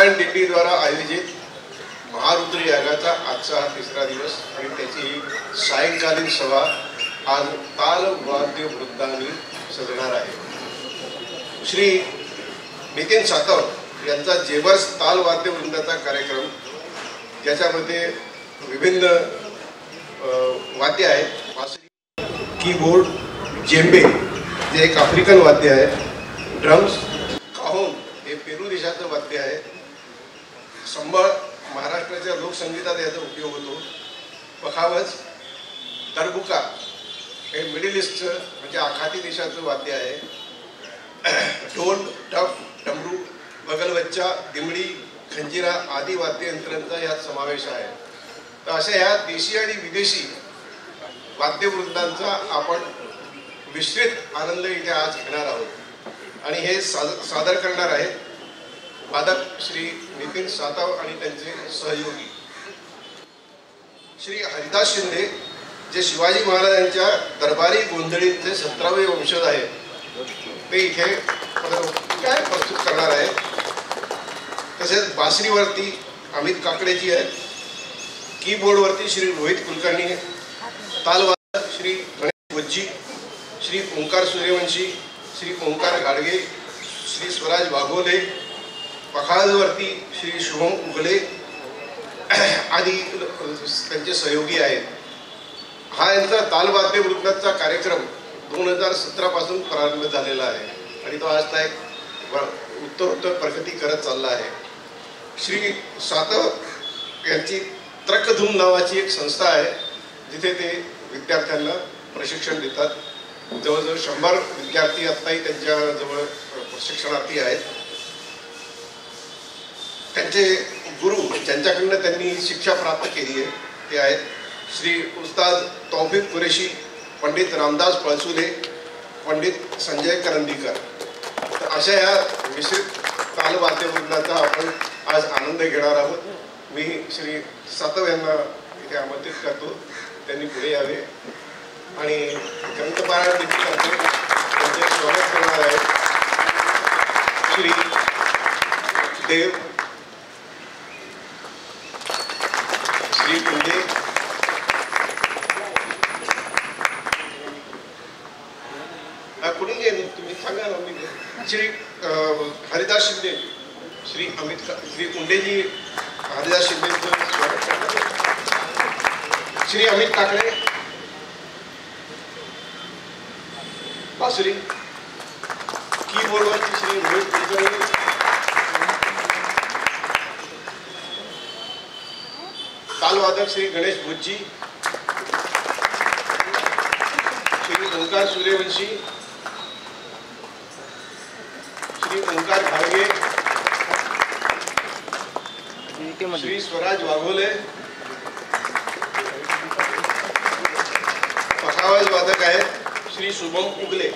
नारायण दिंडीद्वारा आयोजित महारुद्र यागाचा आजचा हा तिसरा दिवस आणि त्याची सायंकालीन सभा आज ताल वाद्य वृंदांनी सजणार आहे। श्री नितीन सातव यांचा जेवर्स ताल वाद्य वृंदाचा कार्यक्रम, ज्याच्यामध्ये विभिन्न वाद्य आहेत, बासरी, कीबोर्ड, जेम्बे जे एक आफ्रिकन वाद्य आहे, ड्रम्स, काहोन हे पेरू देशाचं वाद्य आहे, संबळ महाराष्ट्राच्या लोकसंगीतात याचा उपयोग होतो, पखावज, दरबुका हे मिडल ईस्टचं म्हणजे आखाती देशाचं वाद्य आहे, ढोल, टफ, डमरू, बगलबच्चा, दिमडी, खंजिरा आदी वाद्ययंत्रांचा यात समावेश आहे। तर अशा ह्या देशी आणि विदेशी वाद्यवृंदांचा आपण मिश्रित आनंद इथे आज घेणार आहोत आणि हे सादर करणार आहेत वादक श्री नितीन सातव आणि त्यांचे सहयोगी श्री हरिदास शिंदे, जे शिवाजी महाराजांच्या दरबारी गोंधळींचे 17वे वंशज आहेत, ते इथे काय प्रस्तुत करणार आहेत। तसेच बासरीवरती अमित काकडेजी आहेत, कीबोर्डवरती श्री रोहित कुलकर्णी, तालवादक श्री गणेश भुज्जी, श्री ओंकार सूर्यवंशी, श्री ओंकार गाडगे, श्री स्वराज वाघोले, पखावजवरती श्री शुभम उगले आदी त्यांचे सहयोगी आहेत। हा यांचा तालवाद्य वृंदाचा कार्यक्रम 2017 पासून प्रारंभ झालेला आहे आणि तो आज एक उत्तरोत्तर प्रगती करत चालला आहे। श्री सातव यांची त्रकधूम नावाची एक संस्था आहे, जिथे ते विद्यार्थ्यांना प्रशिक्षण देतात। जवळजवळ 100 विद्यार्थी आत्ताही त्यांच्याजवळ प्रशिक्षणार्थी आहेत। त्यांचे गुरु ज्यांच्याकडून त्यांनी शिक्षा प्राप्त केली आहे ते आहेत श्री उस्ताद तौफिक कुरेशी, पंडित रामदास पळसुले, पंडित संजय करंदीकर। तर अशा या मिश्रित तालवाद्यवृंदाचा आपण आज आनंद घेणार आहोत। मी श्री सातव यांना इथे आमंत्रित करतो, त्यांनी पुढे यावे आणि ग्रंथपारायण देखील करतो। त्यांचे स्वागत करणार आहे श्री देव, श्री कुंडे, कुणी तुम्ही सांगा ना, मी श्री हरिदास शिंदे, श्री श्री कुंडेजी हरिदास शिंदेचं स्वागत करतात। श्री अमित काकडे बासुरी, कीबोर्डवरती श्री रोहित कुलकर्णी, तालवादक श्री गणेश भुज्जी, श्री ओंकार सूर्यवंशी, श्री ओंकार घाडगे, श्री स्वराज वाघोले, पखावज वादक आहेत श्री शुभम उगले।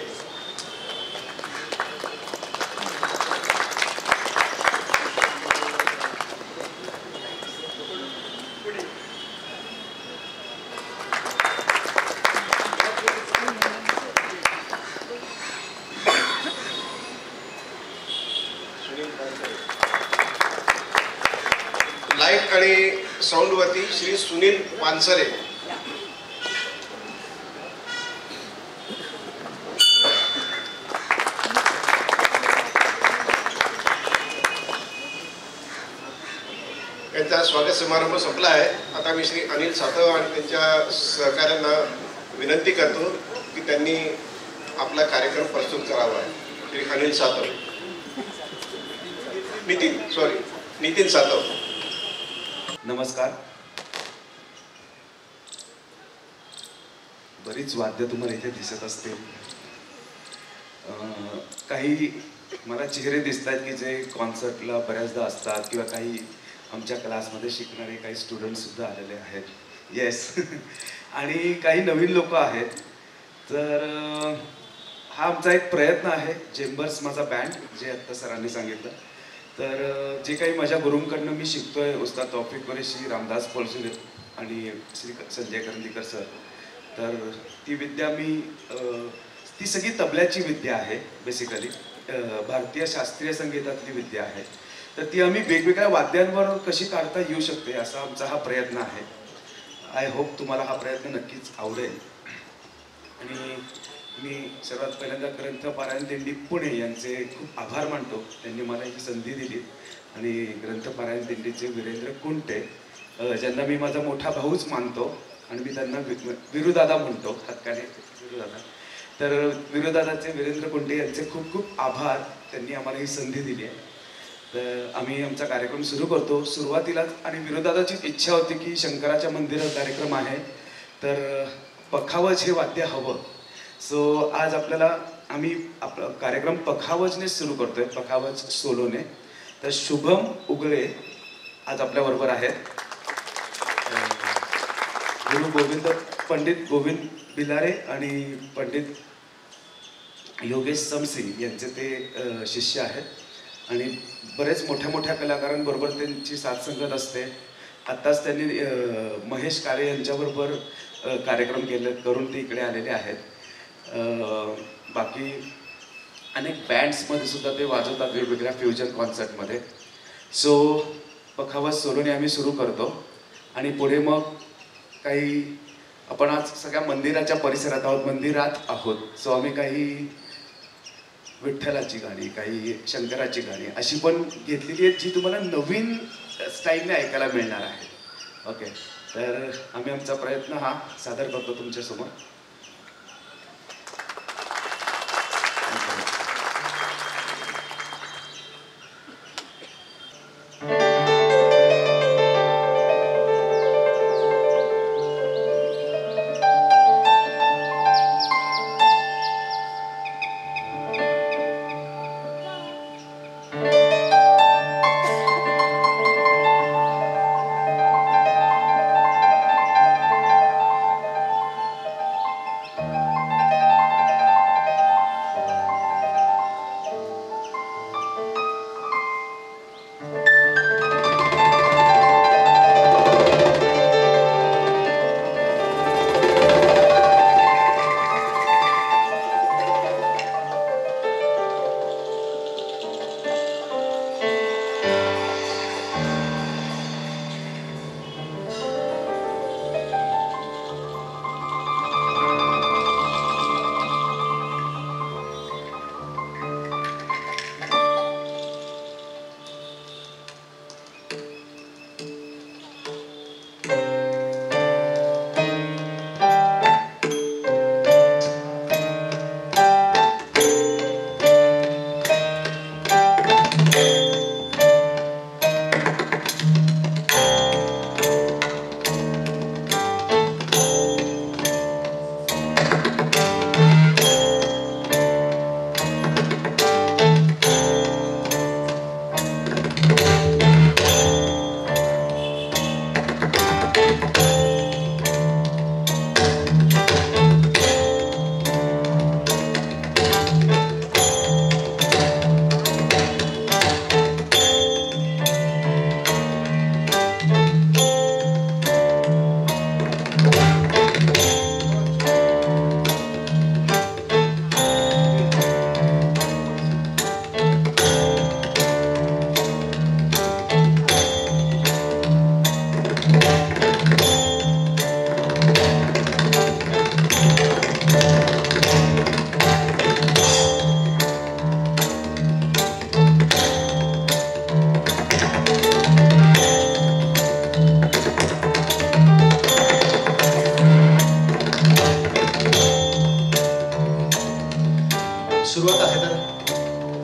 लाईट आणि साऊंड वरती श्री सुनील पानसरे, यांचा स्वागत समारंभ संपला आहे। आता मी श्री अनिल सातव आणि त्यांच्या सहकाऱ्यांना विनंती करतो की त्यांनी आपला कार्यक्रम प्रस्तुत करावा। श्री अनिल सातव, नितीन सातव। नमस्कार। बरीच वाद्य तुम्हाला इथे दिसत असतील। काही मला चेहरे दिसत आहेत की जे कॉन्सर्टला बऱ्याचदा असतात किंवा काही आमच्या क्लासमध्ये शिकणारे काही स्टुडंट सुद्धा आलेले आहेत। येस आणि काही नवीन लोक आहेत। तर हा आमचा एक प्रयत्न आहे, चेंबर्स माझा बँड, जे आत्ता सरांनी सांगितलं। तर जे काही माझ्या गुरूंकडनं मी शिकतोय, उस्ताद तौफिक कुरेशी, रामदास पळसुले आणि श्री संजय करंदीकर सर, तर ती विद्या मी ती सगळी तबल्याची विद्या आहे, बेसिकली भारतीय शास्त्रीय संगीतातली विद्या आहे। तर ती आम्ही वेगवेगळ्या वाद्यांवर कशी काढता येऊ शकते असा आमचा हा प्रयत्न आहे. आय होप तुम्हाला हा प्रयत्न नक्कीच आवडेल. आणि मी सर्वात पहिल्यांदा ग्रंथपारायण दिंडी पुणे यांचे खूप आभार मानतो. त्यांनी मला ही संधी दिली. आणि ग्रंथपारायण दिंडीचे वीरेंद्र कुंटे, ज्यांना मी माझा मोठा भाऊच मानतो आणि मी त्यांना विरुदादा म्हणतो हक्काने, विरुदादा. तर विरुदादाचे वीरेंद्र कुंटे यांचे खूप खूप आभार. त्यांनी आम्हाला ही संधी दिली आहे. तर आम्ही आमचा कार्यक्रम सुरू करतो. सुरुवातीलाच आणि विरुदादाचीच इच्छा होती की शंकराच्या मंदिरात कार्यक्रम आहे तर पखावज हे वाद्य हवं. सो आज आम्ही आपला कार्यक्रम पखावजने सुरू करतोय, पखावज सोलोने. तर शुभम उगळे आज आपल्याबरोबर आहेत. गुरु गोविंद पंडित गोविंद बिलारे आणि पंडित योगेश समसी यांचे ते शिष्य आहेत. आणि बरेच मोठ्या मोठ्या कलाकारांबरोबर त्यांची साथसंगत असते. आत्ताच त्यांनी महेश काळे यांच्याबरोबर कार्यक्रम करून ते इकडे आलेले आहेत. बाकी अनेक बँड्समध्ये सुद्धा ते वाजवतात वेगवेगळ्या फ्युजन कॉन्सर्टमध्ये. सो पखावज सोलोने आम्ही सुरू करतो आणि पुढे मग काही आपण आज सगळ्या मंदिराच्या परिसरात आहोत. सो आम्ही काही विठ्ठलाची गाणी, काही शंकराची गाणी अशी पण घेतलेली आहेत जी तुम्हाला नवीन स्टाईलने ऐकायला मिळणार आहे. ओके, तर आम्ही आमचा प्रयत्न हा सादर करतो तुमच्यासमोर.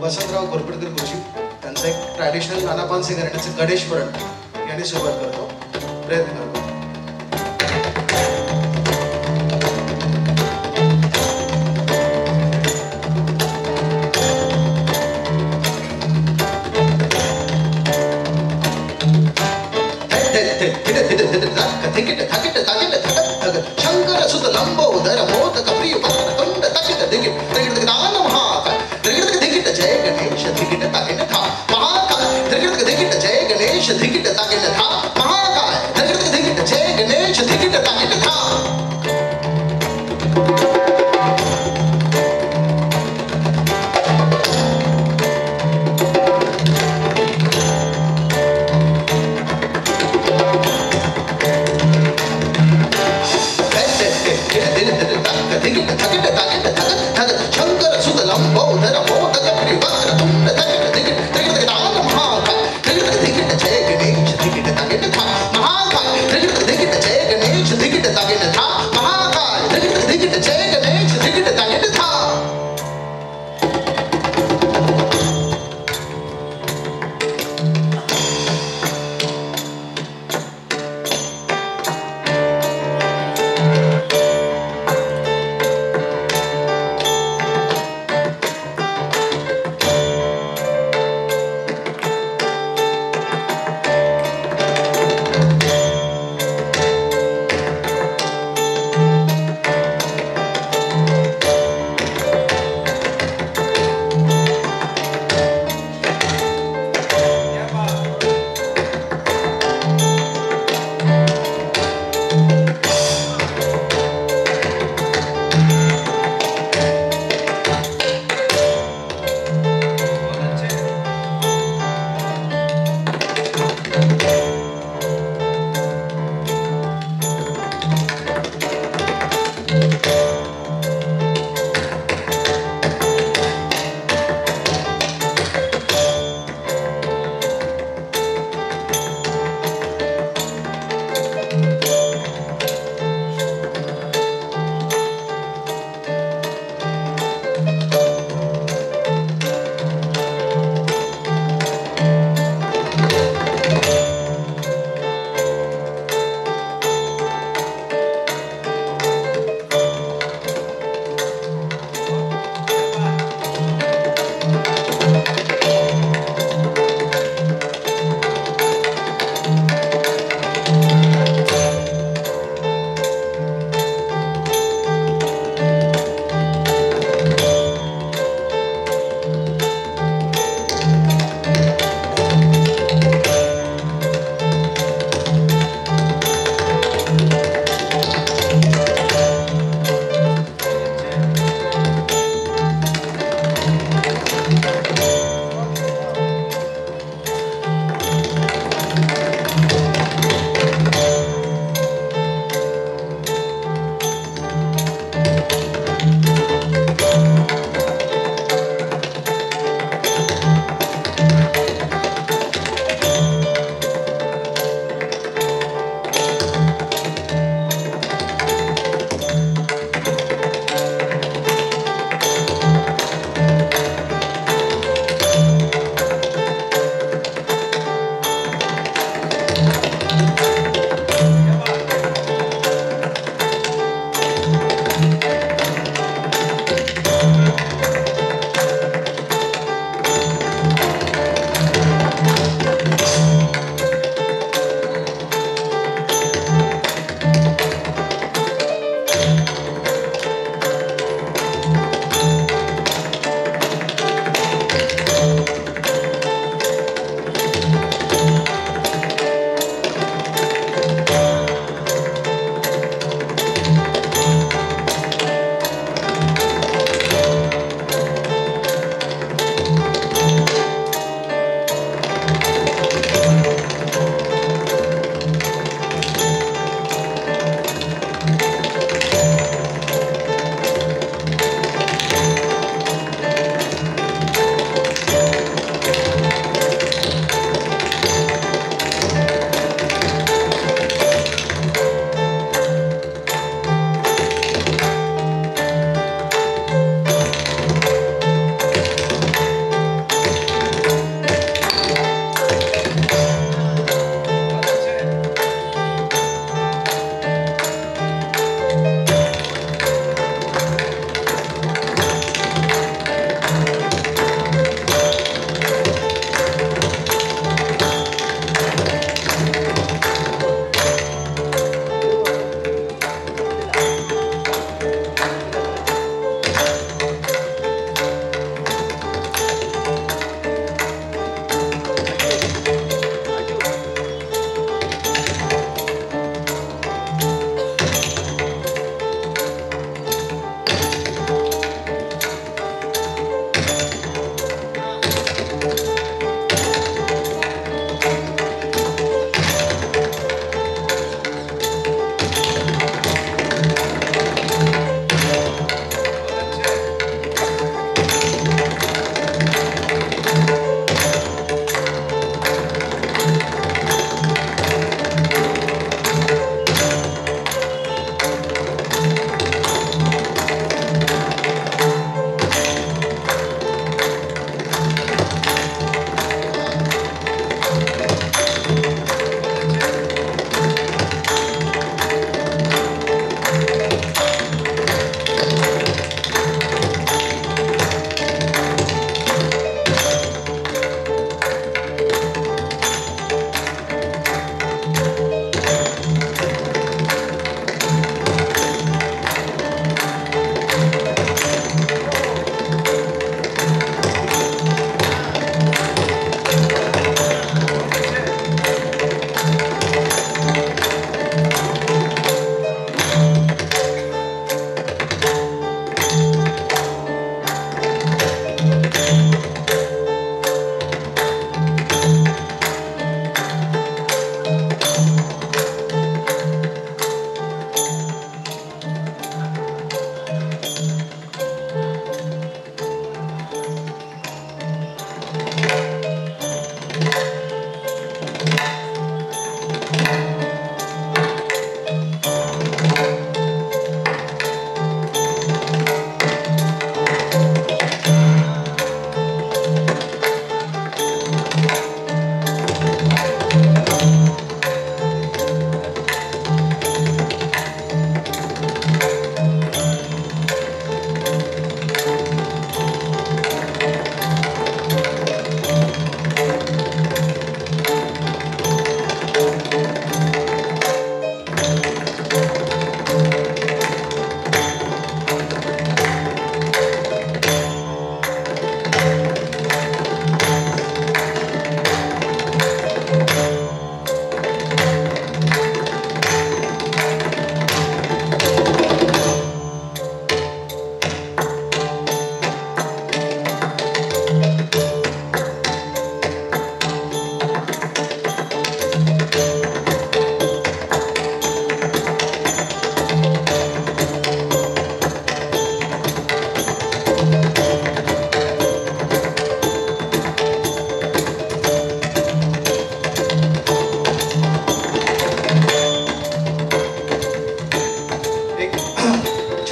वसंतराव घोरपडकर गुरुजी त्यांचा एक ट्रॅडिशनल नानापानसे घराण्याचं गणेशपुराण याने सुरुवात करतो, प्रयत्न करतो. शंकर सुत लंबोदर मोदक प्रिय पत्र कंड तकित दिगिट तकिट दान महाकाय तकिट दिगिट जय गणेश दिगिट तकिट था महाकाय तकिट दिगिट जय गणेश दिगिट तकिट था महाकाय तकिट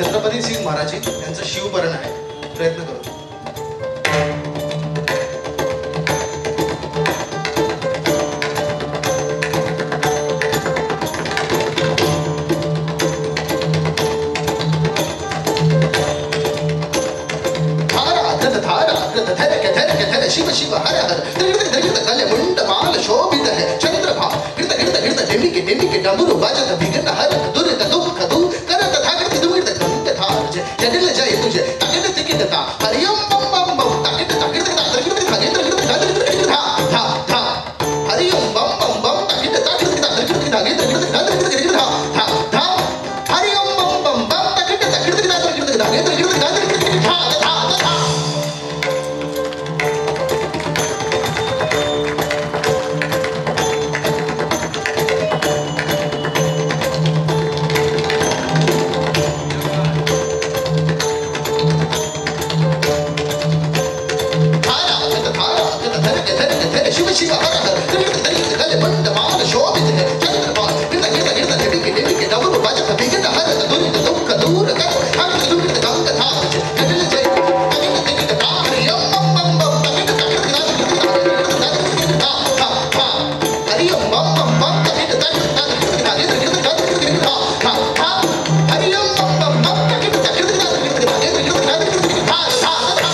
छत्रपती सिंग महाराज यांचं शिवभरण आहे. प्रयत्न करू. शिव शिव हर हर कल मुंड माल शोभित है चंद्रभा गिरत गिरत गिरत ढिमिके डमरू बाजत विघ्न हर दुरित दुख दूर करत थागत दुमित गंग थाज जडिल जय तुझे तगिट तिकिट ता हरियम बम बम बम तगिट तगिट ता तगिट तगिट तगिट धा धा धा हरियम बम बम बम तगिट तगिट ता तगिट तगिट तगिट धा धा धा हरियम बम बम बम तगिट तगिट ता तगिट तगिट धा धा धा. शिव हर हर कल मंड माल शोभित है चंद्रभा गिरत गिरत गिरत ढिमिके डमरू बाजत विघ्न हर दुरित दुख दूर कर हर दुरित गंग थाज जटिल जय तगिट तगिट ता हरियम बम बम बम तगिट तगिट ता धा धा हरियम बम बम बम तगिट तगिट ता धा धा हरियम बम बम बम तगिट तगिट ता धा धा.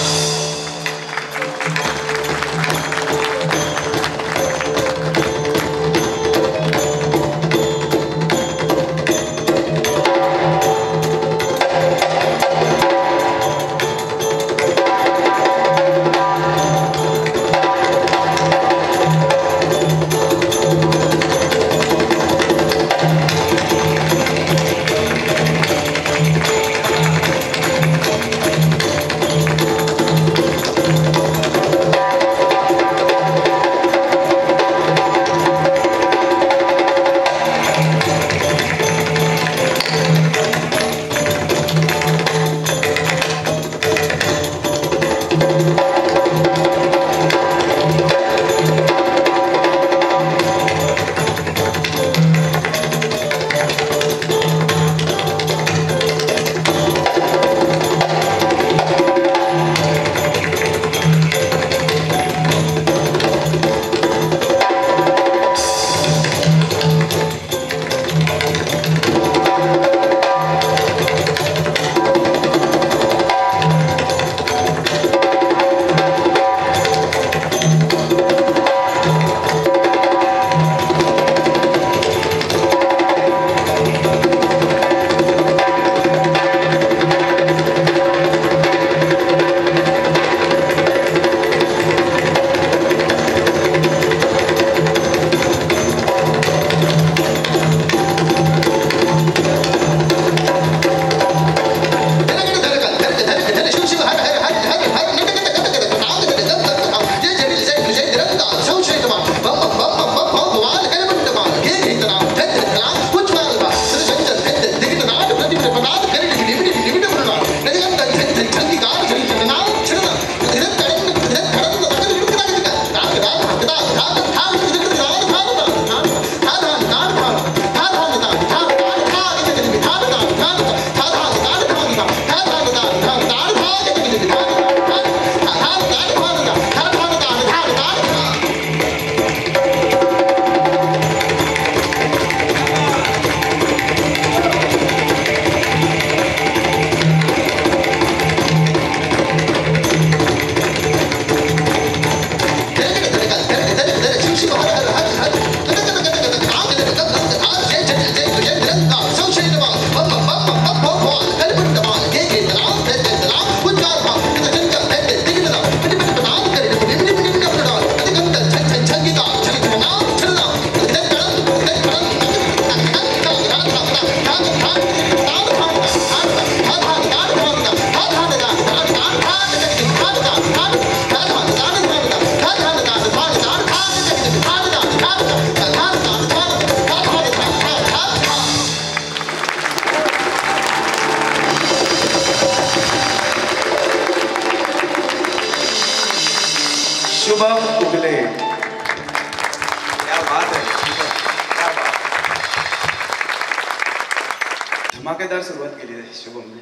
धमाकेदार सुरुवात केली आहे शुभमने.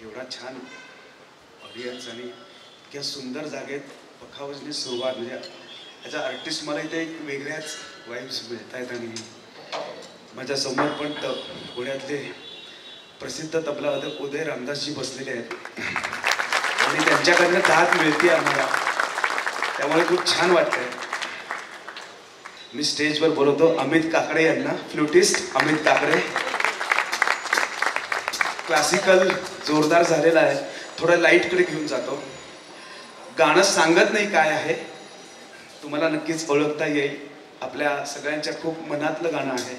एवढा छान ऑडियन्स आणि इतक्या सुंदर जागेत पखावजनी सुरुवात, म्हणजे ॲज अ आर्टिस्ट मला इथे एक वेगळ्याच वाईब्स मिळत आहेत. आणि माझ्या समोर पण पुण्यातले प्रसिद्ध तबलावादक उदय रामदासजी बसलेले आहेत आणि त्यांच्याकडनं दाद मिळते आम्हाला, त्यामुळे खूप छान वाटतंय. मी स्टेजवर बोलवतो अमित काकडे यांना, फ्लुटिस्ट अमित काकडे. क्लासिकल जोरदार झालेला आहे, थोडं लाईटकडे घेऊन जातो. गाणं सांगत नाही काय आहे, तुम्हाला नक्कीच ओळखता येईल. आपल्या सगळ्यांच्या खूप मनातलं गाणं आहे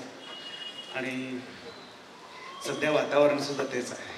आणि सध्या वातावरण सुद्धा तेच आहे.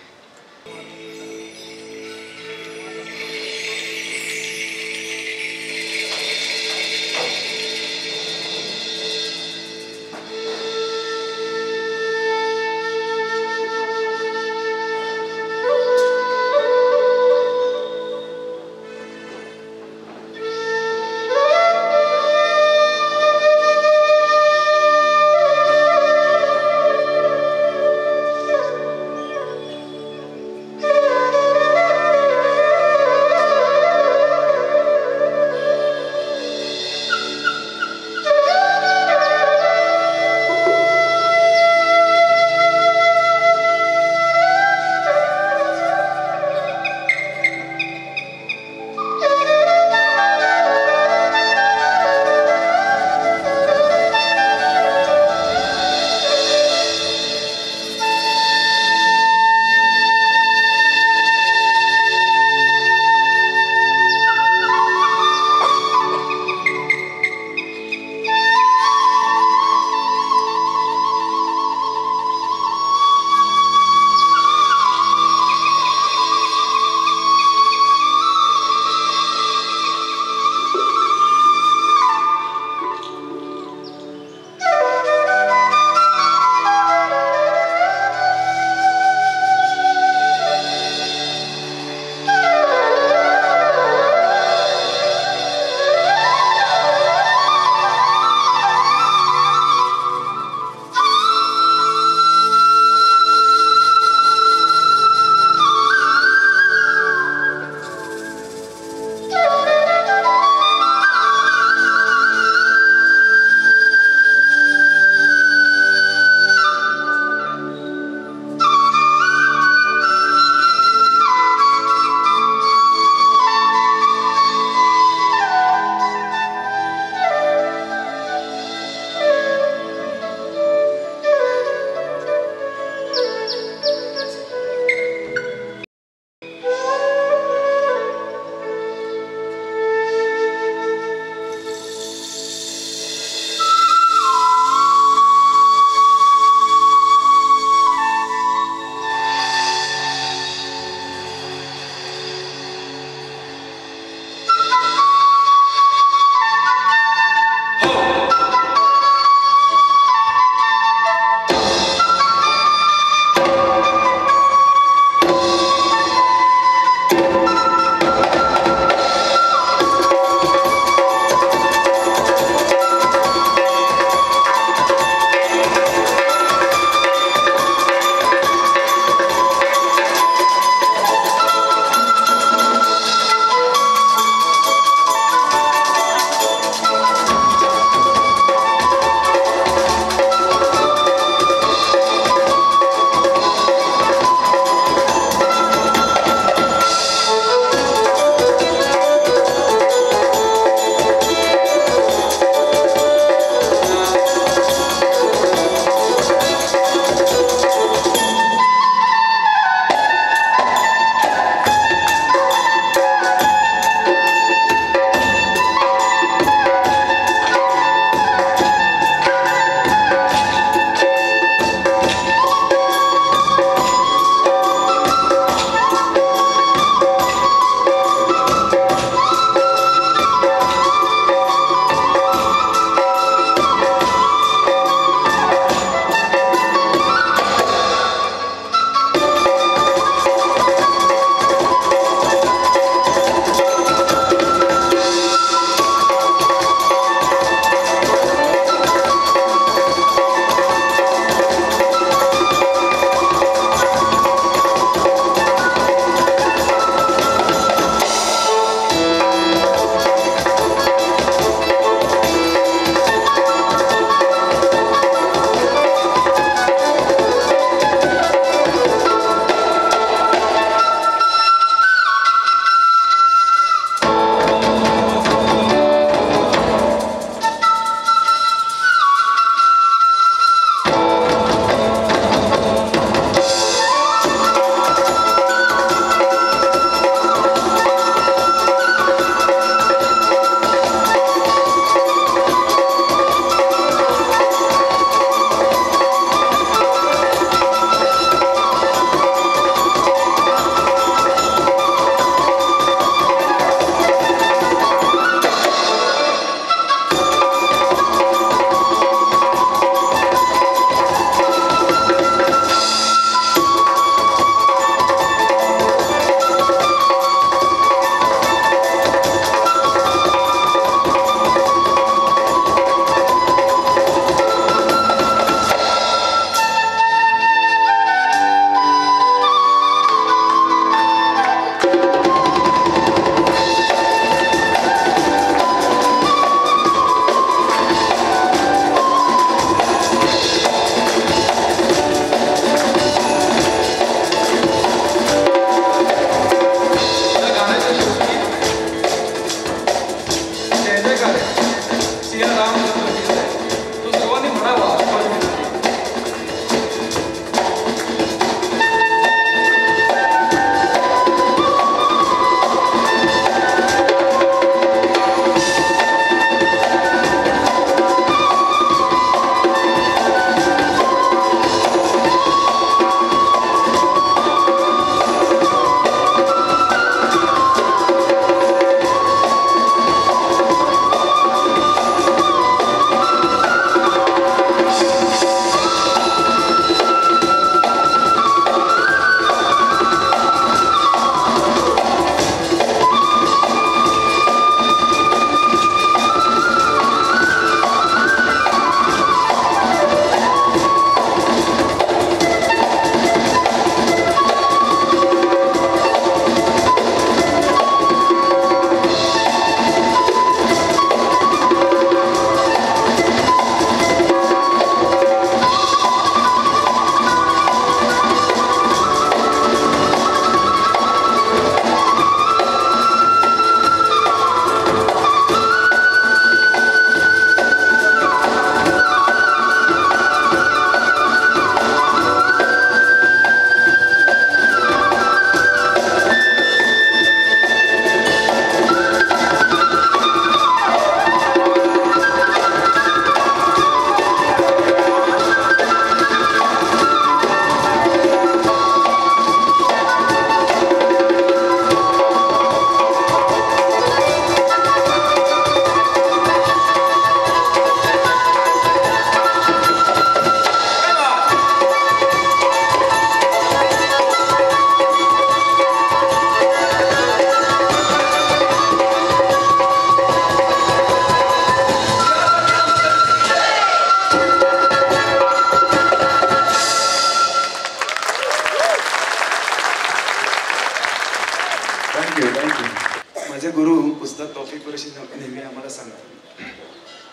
आमचा तौफिक कुरेशी नेहमी आम्हाला सांगतो,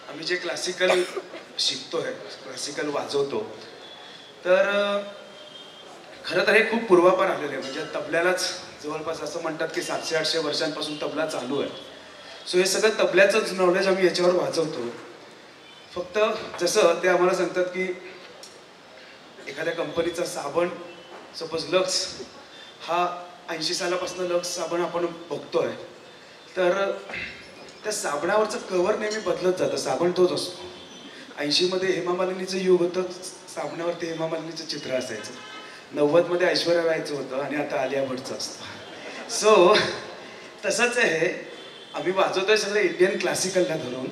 आम्ही जे क्लासिकल शिकतोय, क्लासिकल वाजवतो, तर खरं तर हे खूप पूर्वापार आलेलं आहे. म्हणजे तबल्यालाच जवळपास असं म्हणतात की 700-800 वर्षांपासून तबला चालू आहे. सो हे सगळं तबल्याचंच नॉलेज आम्ही याच्यावर वाजवतो. फक्त जसं ते आम्हाला सांगतात की एखाद्या कंपनीचा साबण, सपोज लक्स, हा 80 सालापासून लक्स साबण आपण बघतोय, तर त्या साबणावरचं कवर नेहमी बदलत जातं. साबण तोच असतो. 80मध्ये हेमा मालिनीचं युग होतं, साबणावरती हेमा मालिनीचं चित्र असायचं. 90मध्ये ऐश्वर्या रायचं होतं आणि आता आलिया भटचं असतं. सो तसंच आहे, आम्ही वाजवतोय सगळं इंडियन क्लासिकलला धरून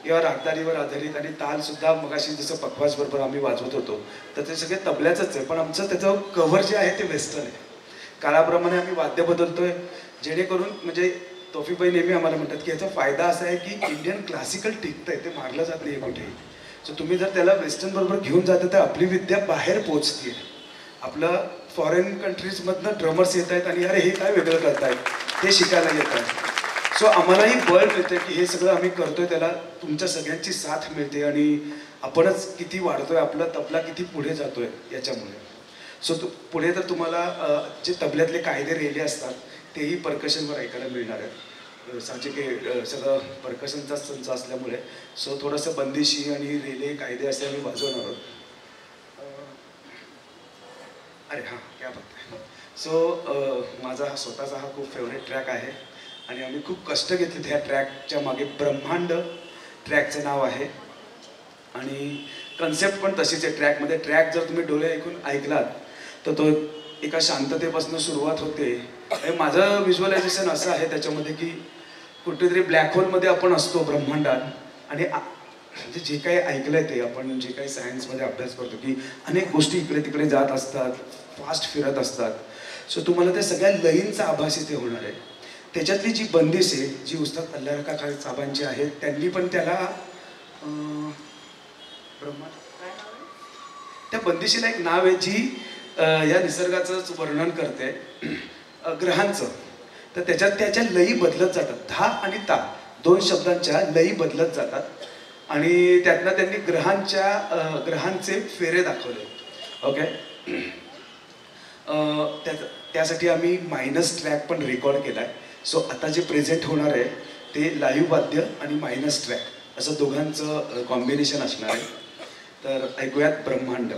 किंवा रागदारीवर आधारित, आणि तालसुद्धा मगाशी जसं पखवाजबरोबर आम्ही वाजवत होतो, तर ते सगळे तबल्याचंच आहे. पण आमचं त्याचं कव्हर जे आहे ते वेस्टर्न आहे. काळाप्रमाणे आम्ही वाद्य बदलतोय, जेणेकरून म्हणजे तौफिकभाई नेहमी आम्हाला म्हणतात की याचा फायदा असा आहे की इंडियन क्लासिकल टिकतंय, ते मारलं जात नाही कुठेही. सो तुम्ही जर त्याला वेस्टर्न बरोबर घेऊन जाता तर आपली विद्या बाहेर पोहोचते. आपलं फॉरेन कंट्रीजमधनं ड्रमर्स येत आहेत आणि अरे हे काय वेगळं करतायत, ते शिकायला येत आहे. सो आम्हालाही बळ मिळतं की हे सगळं आम्ही करतोय त्याला तुमच्या सगळ्यांची साथ मिळते आणि आपणच किती वाढतोय, आपला तबला किती पुढे जातोय याच्यामुळे. सो पुढे तर तुम्हाला जे तबल्यातले कायदे रेले असतात तेही परकशनवर ऐकायला मिळणार आहे. साहजिक सगळं परकशनचाच संच असल्यामुळे सो थोडंसं बंदिशी आणि रेले कायदे असे आम्ही वाजवणार आहोत. अरे हां, क्या बात आहे. सो माझा हा स्वतःचा हा खूप फेवरेट ट्रॅक आहे आणि आम्ही खूप कष्ट घेतले ह्या ट्रॅकच्या मागे. ब्रह्मांड ट्रॅकचं नाव आहे आणि कन्सेप्ट पण तशीच आहे ट्रॅकमध्ये. ट्रॅक जर तुम्ही डोळे ऐकून ऐकलात तर तो एका शांततेपासून सुरुवात होते. आणि माझं व्हिज्युअलायझेशन असं आहे त्याच्यामध्ये की कुठेतरी ब्लॅक होलमध्ये आपण असतो ब्रह्मांडात, आणि म्हणजे जे काही ऐकलंय ते आपण जे काही सायन्समध्ये अभ्यास करतो की अनेक गोष्टी इकडे तिकडे जात असतात, फास्ट फिरत असतात. सो तुम्हाला त्या सगळ्या लयींचा आभास इथे होणार आहे. त्याच्यातली जी बंदिश आहे, जी उस्ताद अल्लाह काका साहेबांची आहे, त्यांनी पण त्याला त्या बंदिशीला एक नाव आहे जी या निसर्गाचंच वर्णन करते, ग्रहांचं. तर त्याच्यात त्याच्या लयी बदलत जातात. धा आणि ता 2 शब्दांच्या लयी बदलत जातात आणि त्यातनं त्यांनी ग्रहांचे फेरे दाखवले. ओके, त्यासाठी आम्ही मायनस ट्रॅक पण रेकॉर्ड केला आहे. सो आता जे प्रेझेंट होणार आहे ते लाईव्ह वाद्य आणि मायनस ट्रॅक असं दोघांचं कॉम्बिनेशन असणार आहे. तर ऐकूयात ब्रह्मांड.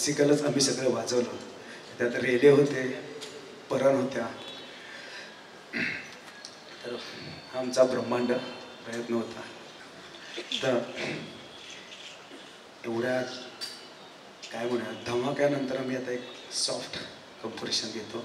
क्लासिकलच आम्ही सगळं वाजवलं. त्यात रेले होते, परण होत्या. तर आमचा ब्रह्मांड प्रयत्न होता. तर एवढ्या काय म्हणूया धमाक्यानंतर मी आता एक सॉफ्ट कंपोजिशन घेतो.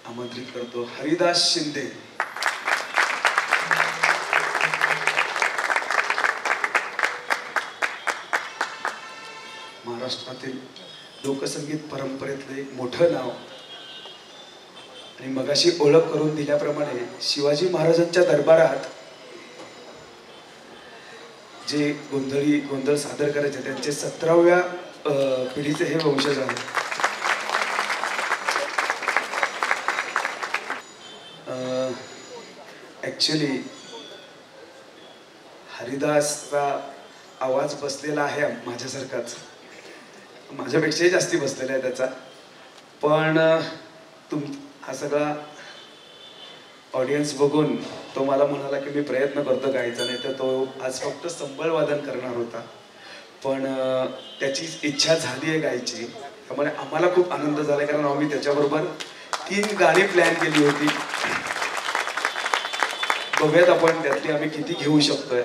आमंत्रित करतो हरिदास शिंदे. महाराष्ट्रातील लोकसंगीत परंपरेतले एक मोठं नाव आणि मगाशी ओळख करून दिल्याप्रमाणे शिवाजी महाराजांच्या दरबारात जे गोंधळ सादर करायचे त्यांचे 17व्या पिढीचे हे वंशज आहेत. ॲक्च्युली हरिदासचा आवाज बसलेला आहे माझ्यासारखाच, माझ्यापेक्षाही जास्ती बसलेला आहे त्याचा. पण हा सगळा ऑडियन्स बघून तो मला म्हणाला की मी प्रयत्न करतो गायचा, नाही तर तो आज फक्त संबळ वादन करणार होता. पण त्याची इच्छा झाली आहे गायची, त्यामुळे आम्हाला खूप आनंद झाला, कारण आम्ही त्याच्याबरोबर 3 गाणी प्लॅन केली होती. बघूयात आपण त्यातली आम्ही किती घेऊ शकतोय.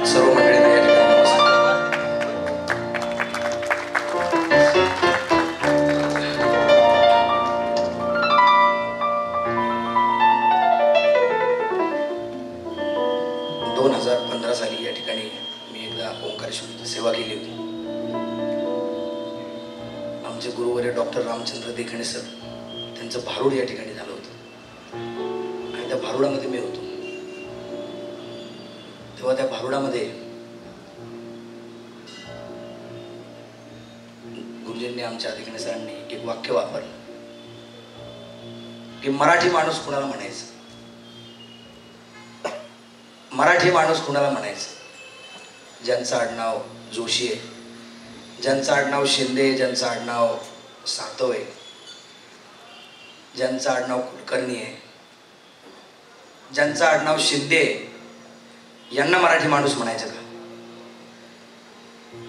सर्व मंडळींना या ठिकाणी नमस्कार. 2015 साली या ठिकाणी मी एकदा ओंकारेश्वरची सेवा केली होती. आमचे गुरुवर्य डॉक्टर रामचंद्र देखणे सर, त्यांचं भारूड या ठिकाणी झालं होतं आणि त्या भारुडामध्ये मी होतो. तेव्हा त्या भारुडामध्ये गुरुजींनी, आमच्या देखणे सरांनी एक वाक्य वापरलं की मराठी माणूस कुणाला म्हणायचं, मराठी माणूस कुणाला म्हणायचं, ज्यांचं आडनाव जोशी आहे, ज्यांचं आडनाव शिंदे, ज्यांचं आडनाव सातव आहे, ज्यांचं आडनाव कुलकर्णी आहे, ज्यांचं आडनाव शिंदे आहे, यांना मराठी माणूस म्हणायचं का?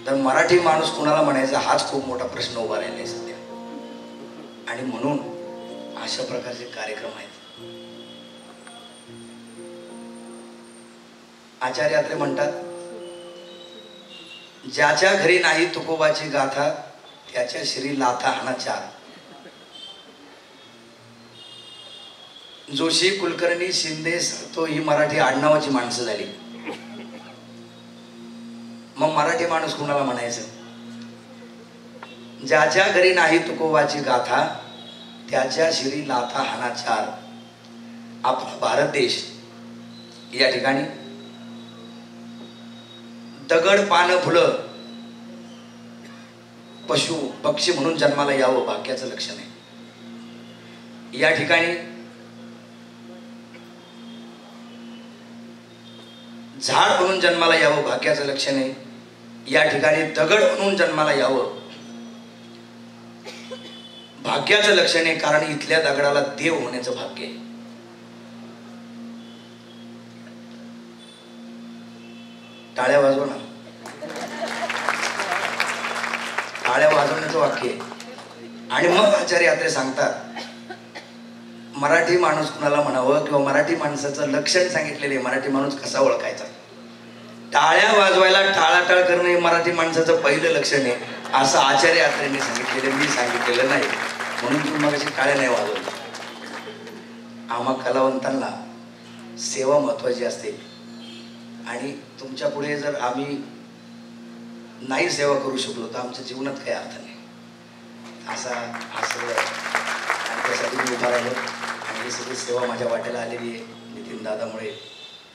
तर मराठी माणूस कुणाला म्हणायचा हाच खूप मोठा प्रश्न उभा राहिला आहे सध्या. आणि म्हणून अशा प्रकारचे कार्यक्रम आहेत. आचार्य अत्रे म्हणतात, ज्याच्या घरी नाही तुकोबाची गाथा त्याच्या श्री लाथा हाना 4. जोशी, कुलकर्णी, शिंदे, सातो ही मराठी आडनावाची माणसं झाली. मग मराठी माणूस कुणाला म्हणायचं? ज्याच्या घरी नाही तुकोबाची गाथा त्याच्या श्री लाथा हाना 4. आपला भारत देश या ठिकाणी दगड, पानं, फुलं, पशु पक्षी म्हणून जन्माला यावं भाग्याचं लक्षण आहे. या ठिकाणी झाड म्हणून जन्माला यावं भाग्याचं लक्षण आहे. या ठिकाणी दगड म्हणून जन्माला यावं भाग्याचं लक्षण आहे, कारण इथल्या दगडाला देव होण्याचं भाग्य आहे. टाळ्या वाजव ना, टाळ्या वाजवण्याचं वाक्य आहे. आणि मग आचार्य अत्रे सांगतात, मराठी माणूस कुणाला म्हणावं किंवा मराठी माणसाचं लक्षण सांगितलेले, मराठी माणूस कसा ओळखायचा. टाळ्या वाजवायला टाळाटाळ करणं हे मराठी माणसाचं पहिलं लक्षण आहे, असं आचार्य अत्रेंनी सांगितलेलं, मी सांगितलेलं नाही. म्हणून तुम्ही मग अशी टाळ्या नाही वाजवल्या. आम्हा कलावंतांना सेवा महत्वाची असते आणि तुमच्या पुढे जर आम्ही नाही सेवा करू शकलो तर आमच्या जीवनात काही अर्थ नाही. असा आणि त्यासाठी मी उभा राहिलो आणि ही सगळी सेवा माझ्या वाट्याला आलेली आहे नितीन दादामुळे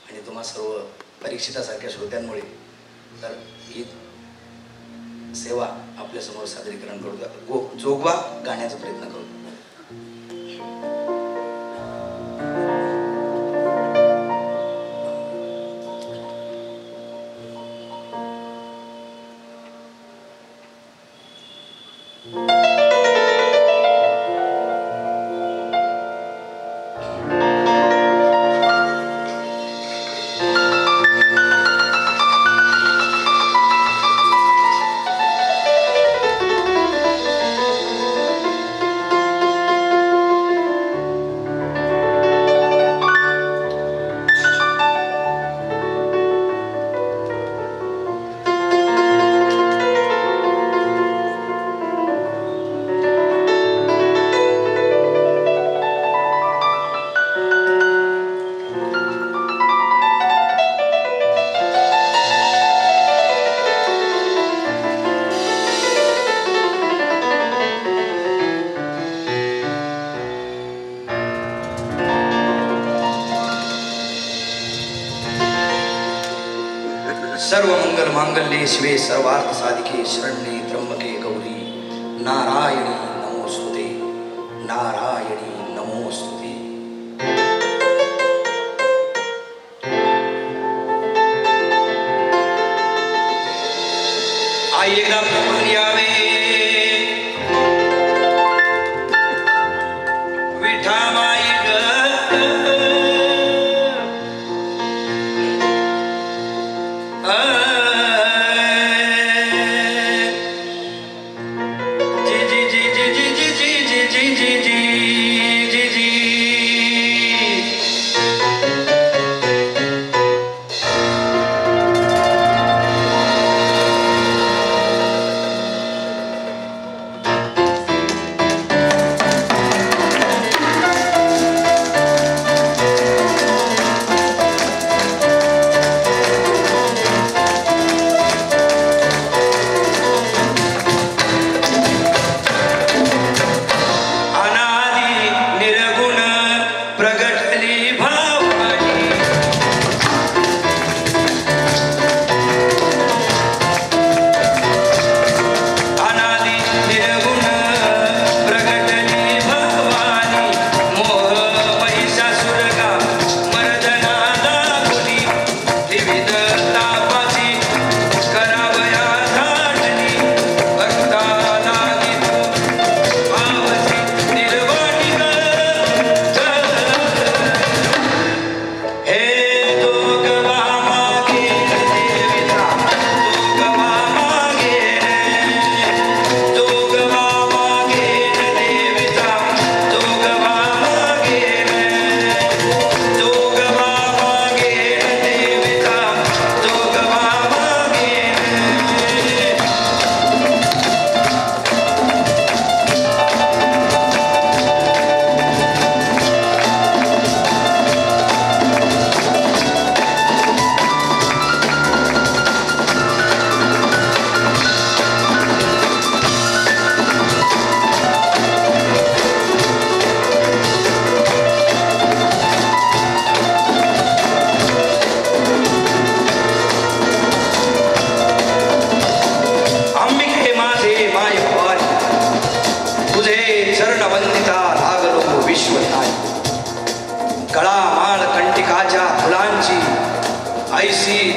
आणि तुम्हा सर्व परीक्षितासारख्या श्रोत्यांमुळे. तर ही सेवा आपल्यासमोर सादरीकरण करू, जोगवा गाण्याचा प्रयत्न करू. सर्वमंगल मांगल्ये शिवे सर्वार्थ साधिके शरण्ये त्र्यंबके गौरी नारायणी नमोस्तुते नारायणी नमोस्तुते। आई एकदा पण यावे विठामाई ग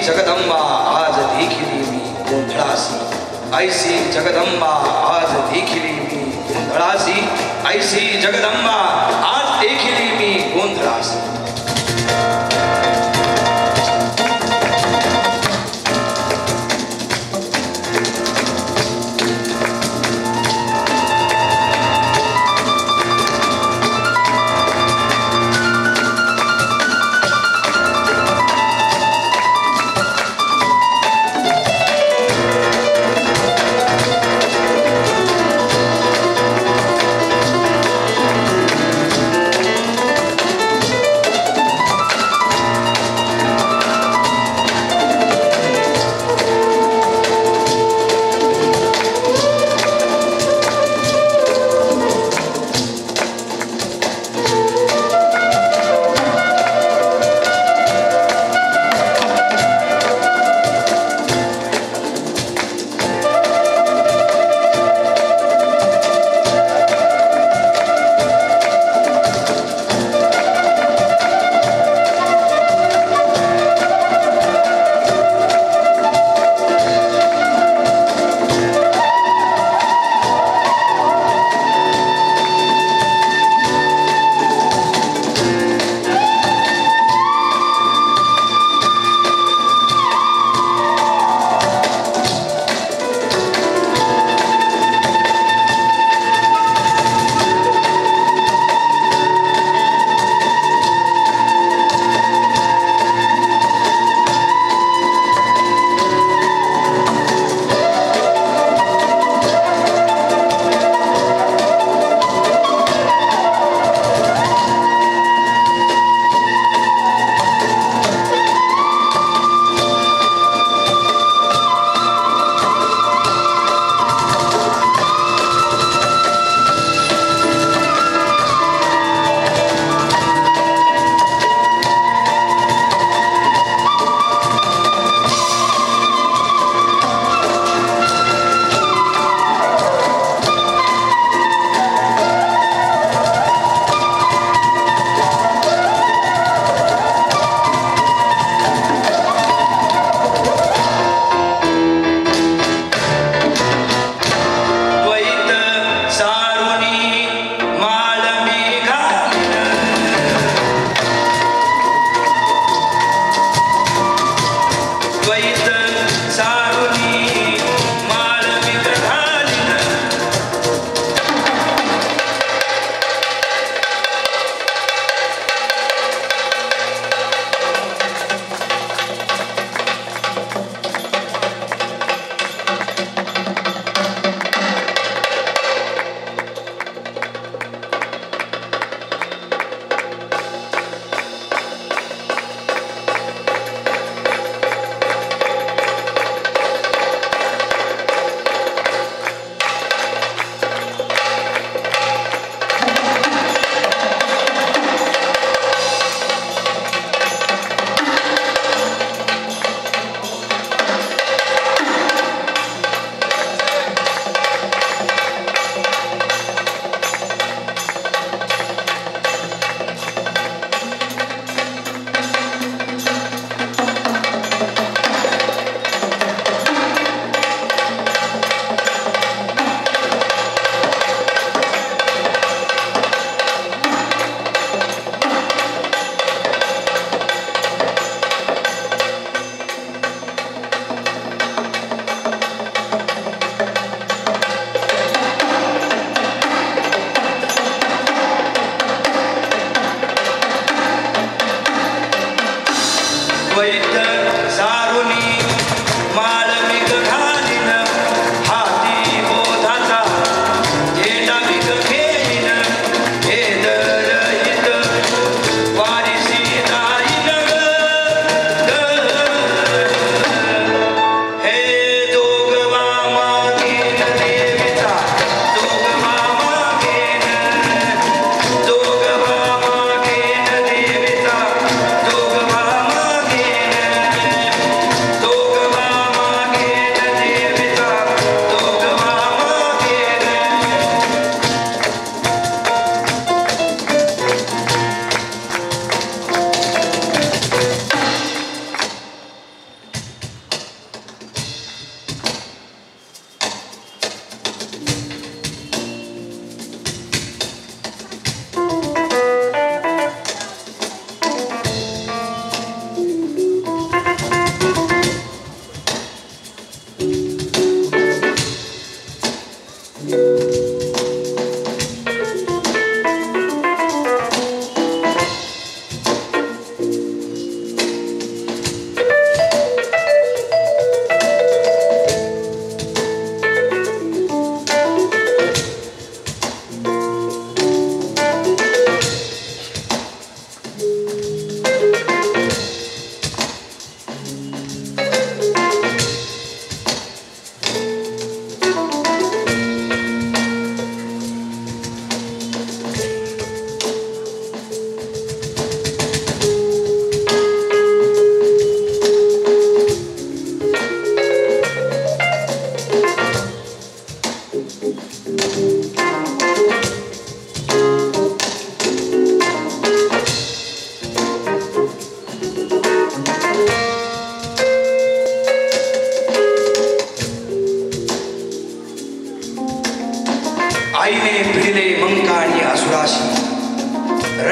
जगदंबा आज देखिली मी गोंधळासी ऐसी जगदंबा आज देखिली मी गोंधळासी ऐसी जगदंबा आज देखिली मी गोंधळासी।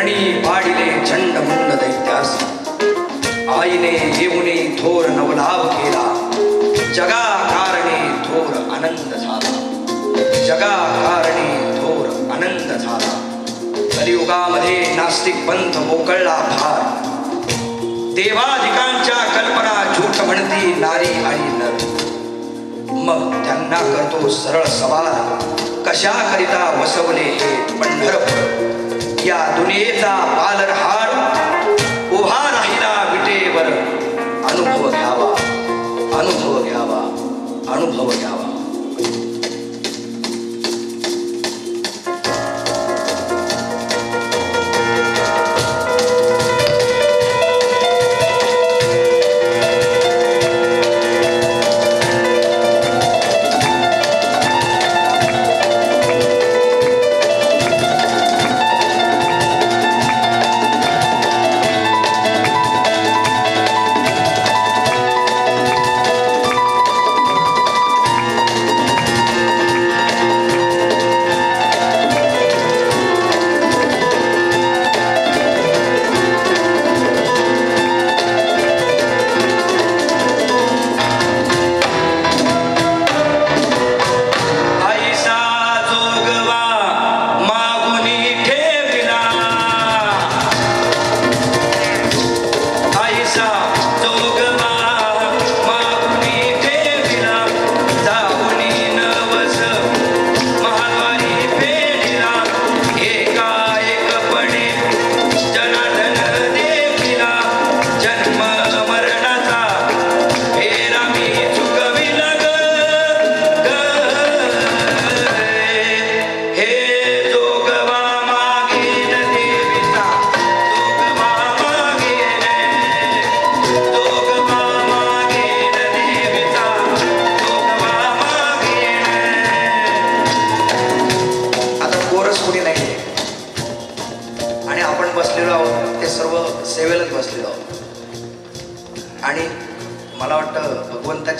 रणी वाढिले चंडमुंड दैत्यास आईने येऊने थोर नवलाभ केला जगा कारणे थोर आनंद झाला जगा कारणे थोर आनंद झाला कलियुगामध्ये नास्तिक पंथ मोकळला फार देवाधिकांच्या कल्पना झूट म्हणती नारी आणि नर मग त्यांना करतो सरळ सवाल कशा करिता वसवले हे पंढरपूर या दुनियेचा पालरहार उभा राहिला विटेवर अनुभव घ्यावा अनुभव घ्यावा अनुभव घ्यावा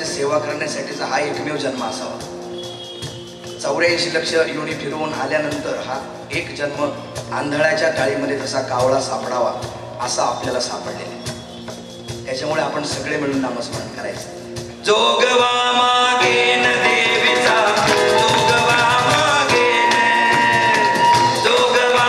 सेवा करण्यासाठीचा हा एकमेव जन्म असावा 84 लक्ष योनी फिरवून आल्यानंतर हा एक जन्म आंधळ्याच्या काळीमध्ये जसा कावळा सापडावा असा आपल्याला सापडलेला त्याच्यामुळे आपण सगळे मिळून नामस्मरण करायचं जोगवा मागेन देवीचा जोगवा मागेन जोगवा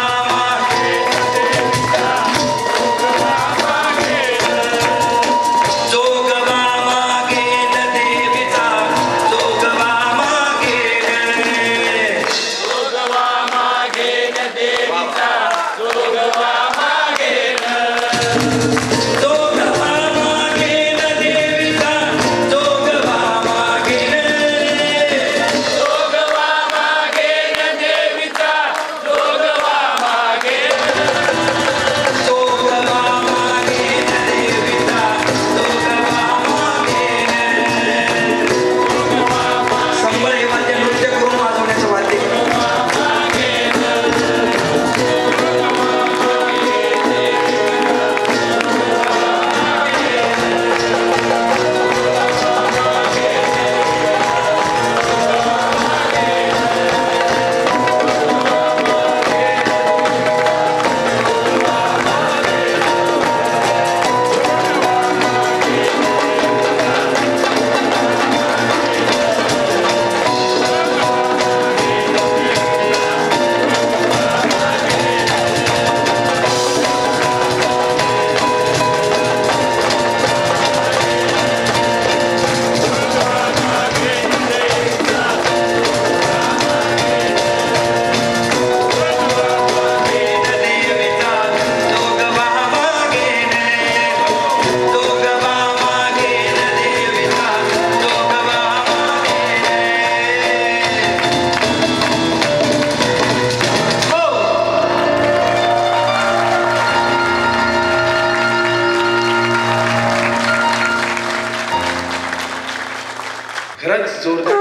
खरंच जोरदार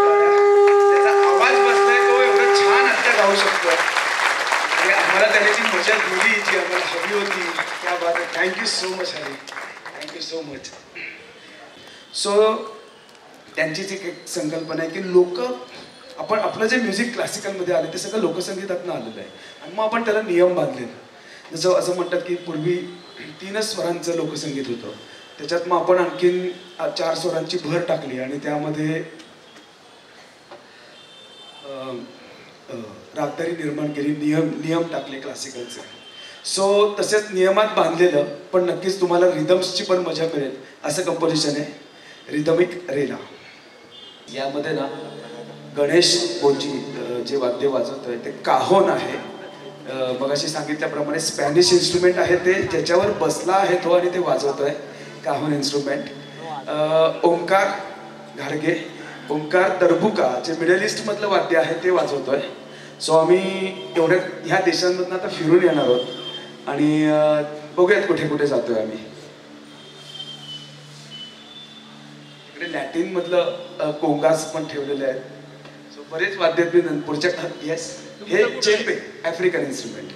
त्याचा आवाज बसलाय तो एवढं छान आता गाऊ शकतो आणि आम्हाला त्याची मजा दिली जी आम्हाला हवी होती त्या बात thank you so much Hari thank you so much so त्यांचीच एक संकल्पना आहे की लोक आपण आपलं जे म्युझिक क्लासिकलमध्ये आले ते सगळं लोकसंगीतातनं आलेलं आहे आणि मग आपण त्याला नियम बांधले जसं असं म्हणतात की पूर्वी 3च स्वरांचं लोकसंगीत होतं, त्याच्यात मग आपण आणखीन 4 स्वरांची भर टाकली आणि त्यामध्ये रागदारी निर्माण केली, नियम टाकले क्लासिकलचे. सो तसेच नियमात बांधलेलं पण नक्कीच तुम्हाला रिदम्सची पण मजा मिळेल असं कंपोजिशन आहे, रिदमिक रेला. यामध्ये ना गणेश बोची जे वाद्य वाजवतोय ते काहोन आहे. मगाशी सांगितल्याप्रमाणे स्पॅनिश इन्स्ट्रुमेंट आहे ते, ज्याच्यावर बसला आहे तो आणि ते वाजवतोय काहोन इन्स्ट्रुमेंट. ओंकार घाडगे, ओंकार दरबुका जे मिडल ईस्ट मधलं वाद्य आहे ते वाजवतोय. सो आम्ही एवढ्या ह्या देशांमधून आता फिरून येणार आहोत आणि बघूयात कुठे कुठे जातोय आम्ही. इकडे लॅटिन मधलं कोंगास पण ठेवलेले आहेत. सो बरेच वाद्य पुढच्या. येस, हे चेंबे आफ्रिकन इन्स्ट्रुमेंट.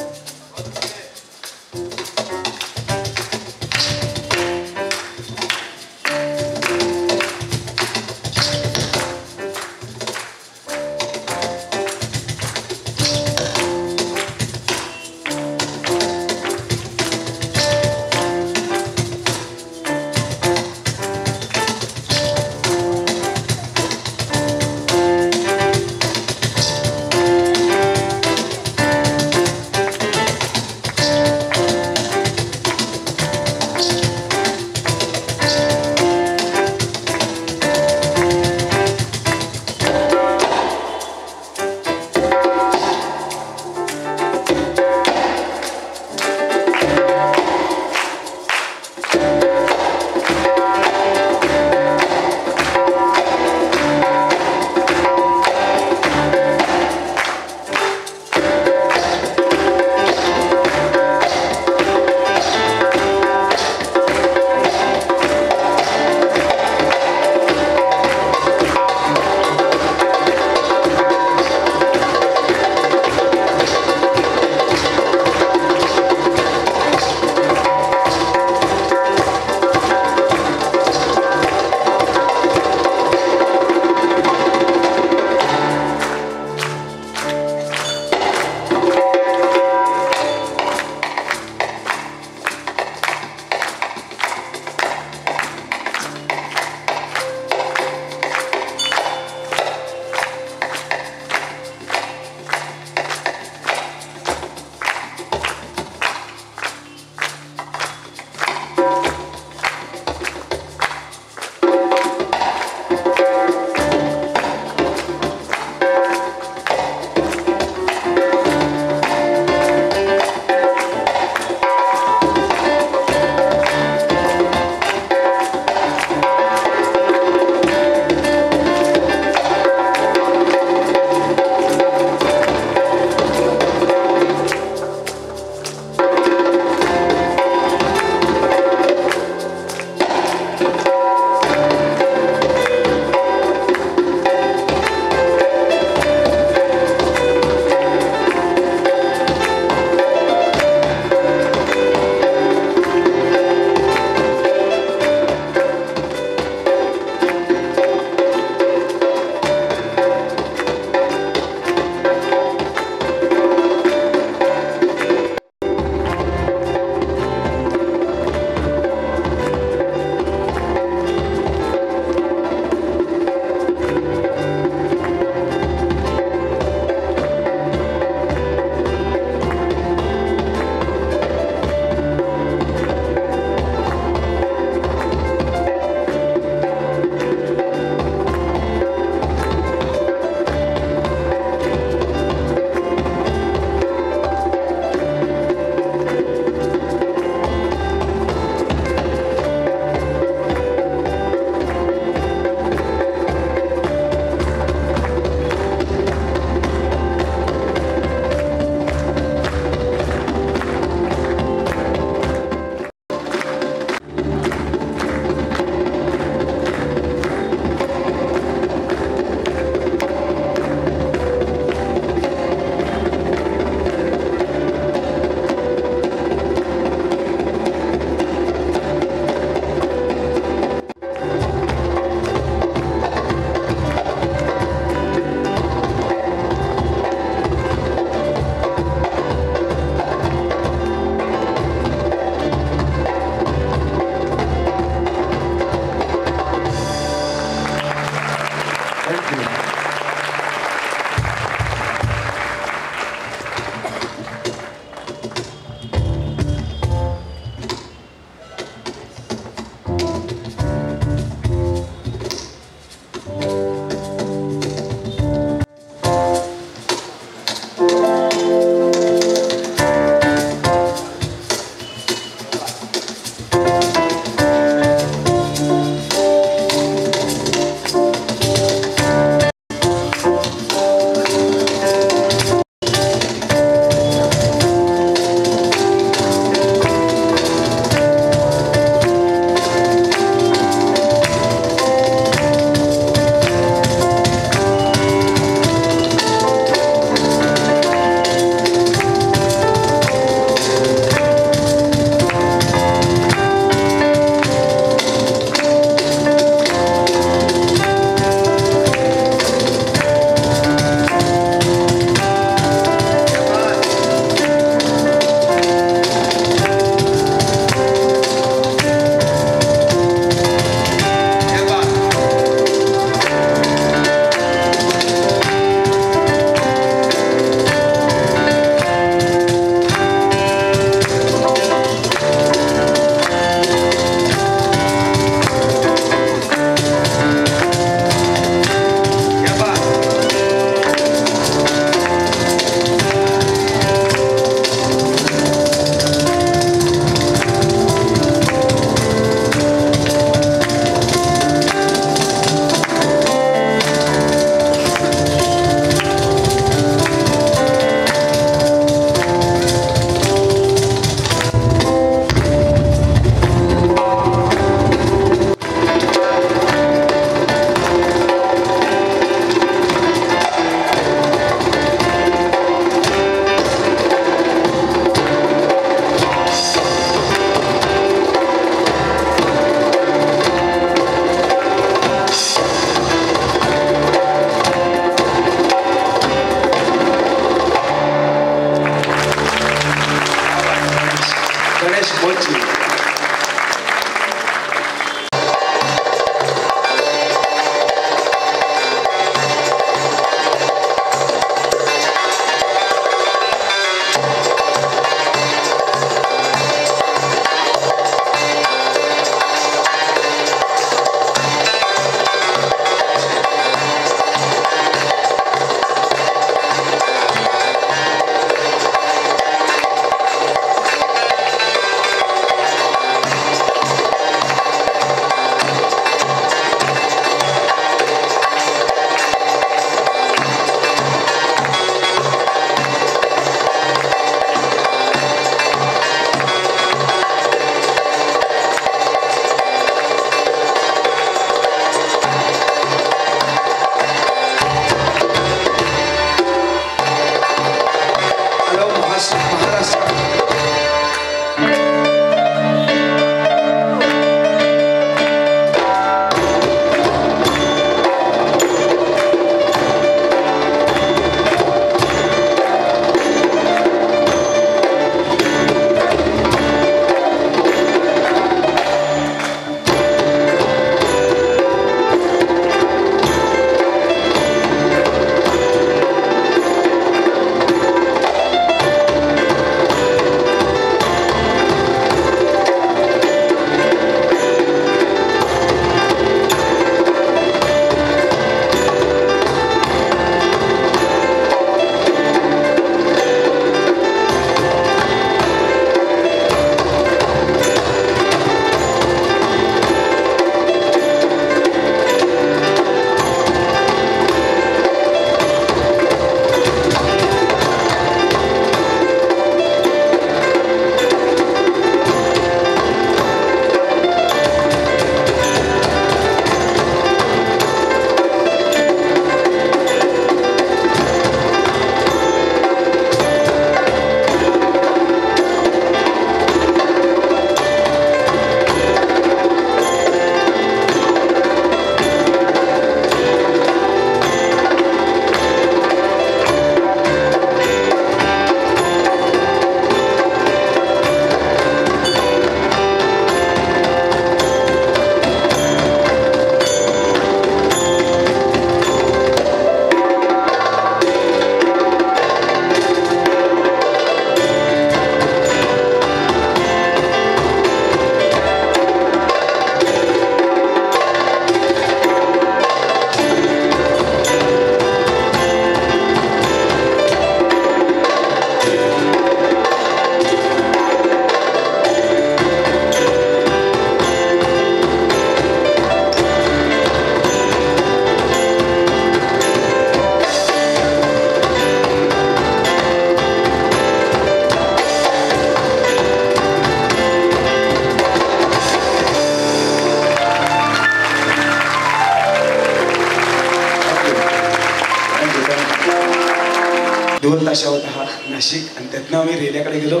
2 ताशा होता हा नाशिक, आणि त्यातनं आम्ही रेल्याकडे गेलो.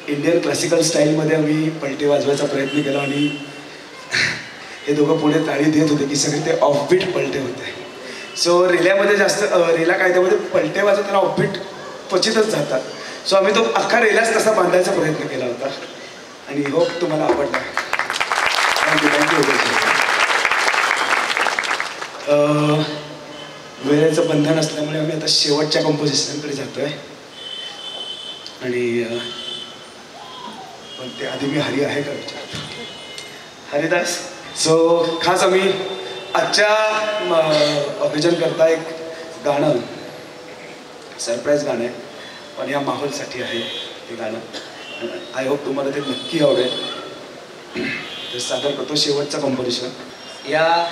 इंडियन क्लासिकल स्टाईलमध्ये आम्ही पलटे वाजवायचा प्रयत्न केला आणि हे दोघं पुढे ताळी देत होते की सगळे ते ऑफबीट पलटे होते. सो रेल्यामध्ये जास्त रेला कायद्यामध्ये पलटे वाजवताना ऑफबीट क्वचितच जातात. सो आम्ही तो अख्खा रेलाच तसा बांधायचा प्रयत्न केला होता आणि होप तुम्हाला आवडला. वेळेचं बंधन असल्यामुळे आम्ही आता शेवटच्या कंपोजिशनकडे जातोय आणि पण ते आधी मी हरी आहे का विचारतो. हरिदास. सो खास आम्ही आजच्या ऑकेजन करता एक गाणं सरप्राईज गाणं आहे, पण या माहोलसाठी आहे ते गाणं. आय होप तुम्हाला ते नक्की आवडेल. तर सादर करतो शेवटचा कंपोजिशन. या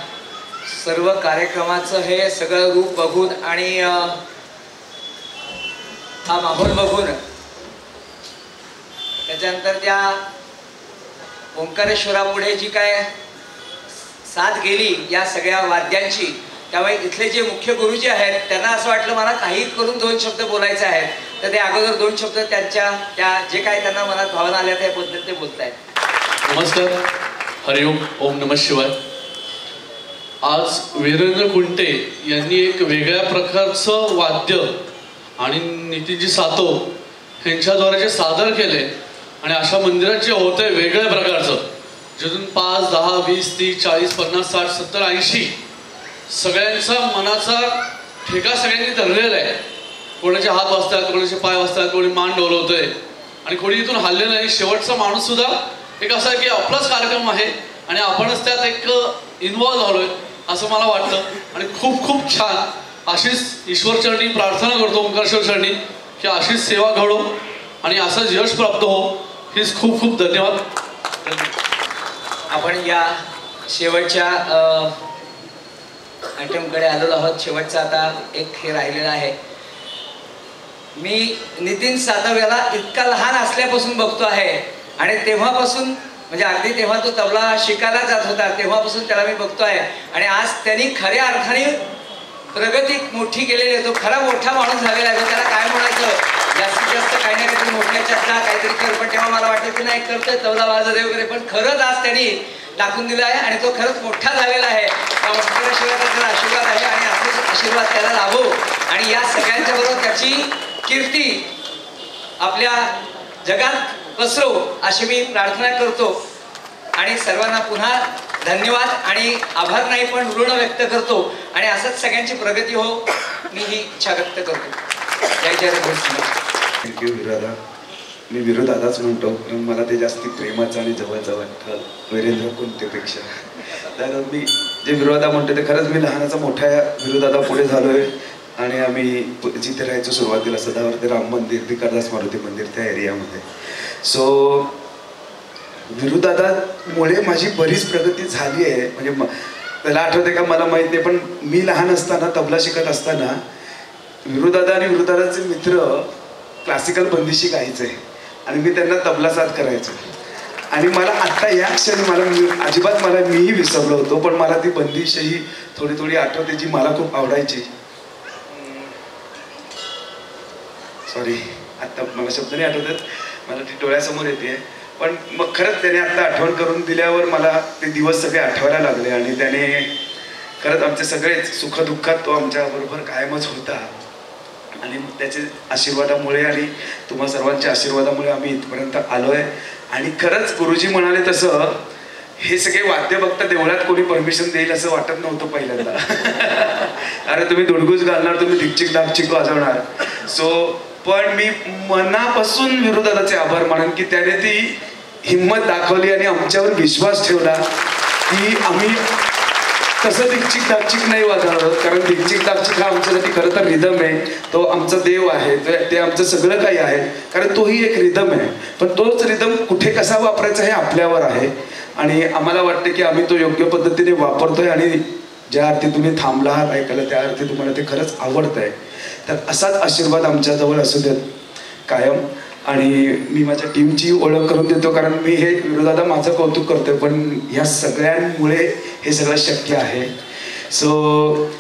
सर्व कार्यक्रमाचं हे सगळं रूप बघून आणि हा माहोल बघून त्याच्यानंतर त्या ओंकारेश्वरापुढे जी काय साथ गेली या सगळ्या वाद्यांची, त्यामुळे इथले जे मुख्य गुरुजी आहेत त्यांना असं वाटलं मला काही करून 2 शब्द बोलायचे आहेत, तर ते अगोदर 2 शब्द त्यांच्या त्या जे काय त्यांना मनात भावना आल्या त्या पद्धतीने ते बोलत आहेत. नमस्कार, हरिओम, ओम नमः शिवाय. आज वीरेंद्र कुंटे यांनी एक वेगळ्या प्रकारचं वाद्य आणि नितीनजी सातो यांच्याद्वारे जे सादर केले आणि अशा मंदिरात जे होते वेगळ्या प्रकारचं, जिथून 5, 10, 20, 30, 40, 50, 60, 70, 80 सगळ्यांचा मनाचा ठेका सगळ्यांनी धरलेला आहे. कोणाचे हात वाजतात, कोणाचे पाय वाजतात, कोणी मान डोलवतोय आणि कोणी इथून हल्ले नाही. शेवटचा माणूस सुद्धा एक असा आहे की आपलाच कार्यक्रम आहे आणि आपणच त्यात एक इन्व्हॉल्व झालोय असं मला वाटतं. आणि खूप खूप छान. अशीच ईश्वरचरणी प्रार्थना करतो, ओंकारेश्वर चरणी, की अशीच सेवा घडो आणि असंच यश प्राप्त हो. हीच खूप खूप धन्यवाद. आपण या शेवटच्या आयटमकडे आलेलो आहोत. शेवटचा आता एक हे राहिलेला आहे. मी नितीन सातव याला इतका लहान असल्यापासून बघतो आहे आणि तेव्हापासून म्हणजे अगदी तेव्हा तो तबला शिकायला जात होता तेव्हापासून त्याला मी बघतो आहे आणि आज त्यांनी खऱ्या अर्थाने प्रगती मोठी केलेली आहे. तो खरा मोठा माणूस झालेला आहे. त्याला काय म्हणायचं, जास्तीत जास्त काही ना काहीतरी मोठ्याच्यात जा काहीतरी कर, पण तेव्हा मला वाटतं की नाही करतोय तबला वाजवते वगैरे, पण खरंच आज त्यांनी टाकून दिला आहे आणि तो खरंच मोठा झालेला आहे. ओंकारेश्वराचा त्याला आशीर्वाद आहे आणि असेच आशीर्वाद त्याला लाभो आणि या सगळ्यांच्या बरोबर त्याची कीर्ती आपल्या जगात पसरो अशी मी प्रार्थना करतो आणि सर्वांना पुन्हा धन्यवाद आणि आभार नाही पण ऋण व्यक्त करतो आणि असंच सगळ्यांची प्रगती हो मी ही इच्छा व्यक्त करतो. जय जय रघुवीर. थँक्यू विरोदा. मी विरोदादाच म्हणतो कारण मला ते जास्ती प्रेमाचं आणि जवळचं वाटतं वीरेंद्र कुंटेपेक्षा. तर मी जे विरोधा म्हणतो ते खरंच मी लहानाचा मोठ्या विरोदादा पुढे झालोय आणि आम्ही जिथे राहायचो सुरुवातीला सदावर्ती राम मंदिर, विकारदास मारुती मंदिर त्या एरियामध्ये. सो विरुदादामुळे माझी बरीच प्रगती झाली आहे. म्हणजे त्याला आठवते का मला माहीत नाही, पण मी लहान असताना तबला शिकत असताना विरुदादा आणि विरुदादाचे मित्र क्लासिकल बंदिशी गायचे आणि मी त्यांना तबला साथ करायचो. आणि मला आत्ता या क्षणी अजिबात मीही विसरलो होतो, पण मला ती बंदिशही थोडी थोडी आठवते जी मला खूप आवडायची. सॉरी आत्ता मला शब्द नाही आठवतात, मला ती डोळ्यासमोर येते. पण मग खरंच त्याने आत्ता आठवण करून दिल्यावर मला ते दिवस सगळे आठवायला लागले आणि त्याने खरंच आमचे सगळे सुखदुःखात तो आमच्याबरोबर कायमच होता. आणि त्याच्या आशीर्वादामुळे आणि तुम्हा सर्वांच्या आशीर्वादामुळे आम्ही इथपर्यंत आलो आहे. आणि खरंच गुरुजी म्हणाले तसं हे सगळे वाद्य बघता देवळात कोणी परमिशन देईल असं वाटत नव्हतं पहिल्यांदा. अरे तुम्ही दुडगूस घालणार, तुम्ही ढिकचिक डाकचिक वाजवणार. सो पण मी मनापासून विरोधाचे आभार मानेन की त्याने ती हिंमत दाखवली आणि आमच्यावर विश्वास ठेवला की आम्ही तसं ढिकचिक डाकचिक नाही वाजवणार. कारण ढिकचिक डाकचिक हा आमच्यासाठी खरं तर रिदम आहे, तो आमचा देव आहे, ते आमचं सगळं काही आहे. कारण तोही एक रिदम आहे, पण तोच रिदम कुठे कसा वापरायचा हे आपल्यावर आहे. आणि आम्हाला वाटतं की आम्ही तो योग्य पद्धतीने वापरतोय आणि ज्या अर्थी तुम्ही थांबला आहात ऐकायला त्या अर्थी तुम्हाला ते खरंच आवडत आहे. तर असाच आशीर्वाद आमच्याजवळ असू देत कायम. आणि मी माझ्या टीमची ओळख करून देतो, कारण मी हे विरोधादा माझं कौतुक करतोय, पण ह्या सगळ्यांमुळे हे सगळं शक्य आहे. सो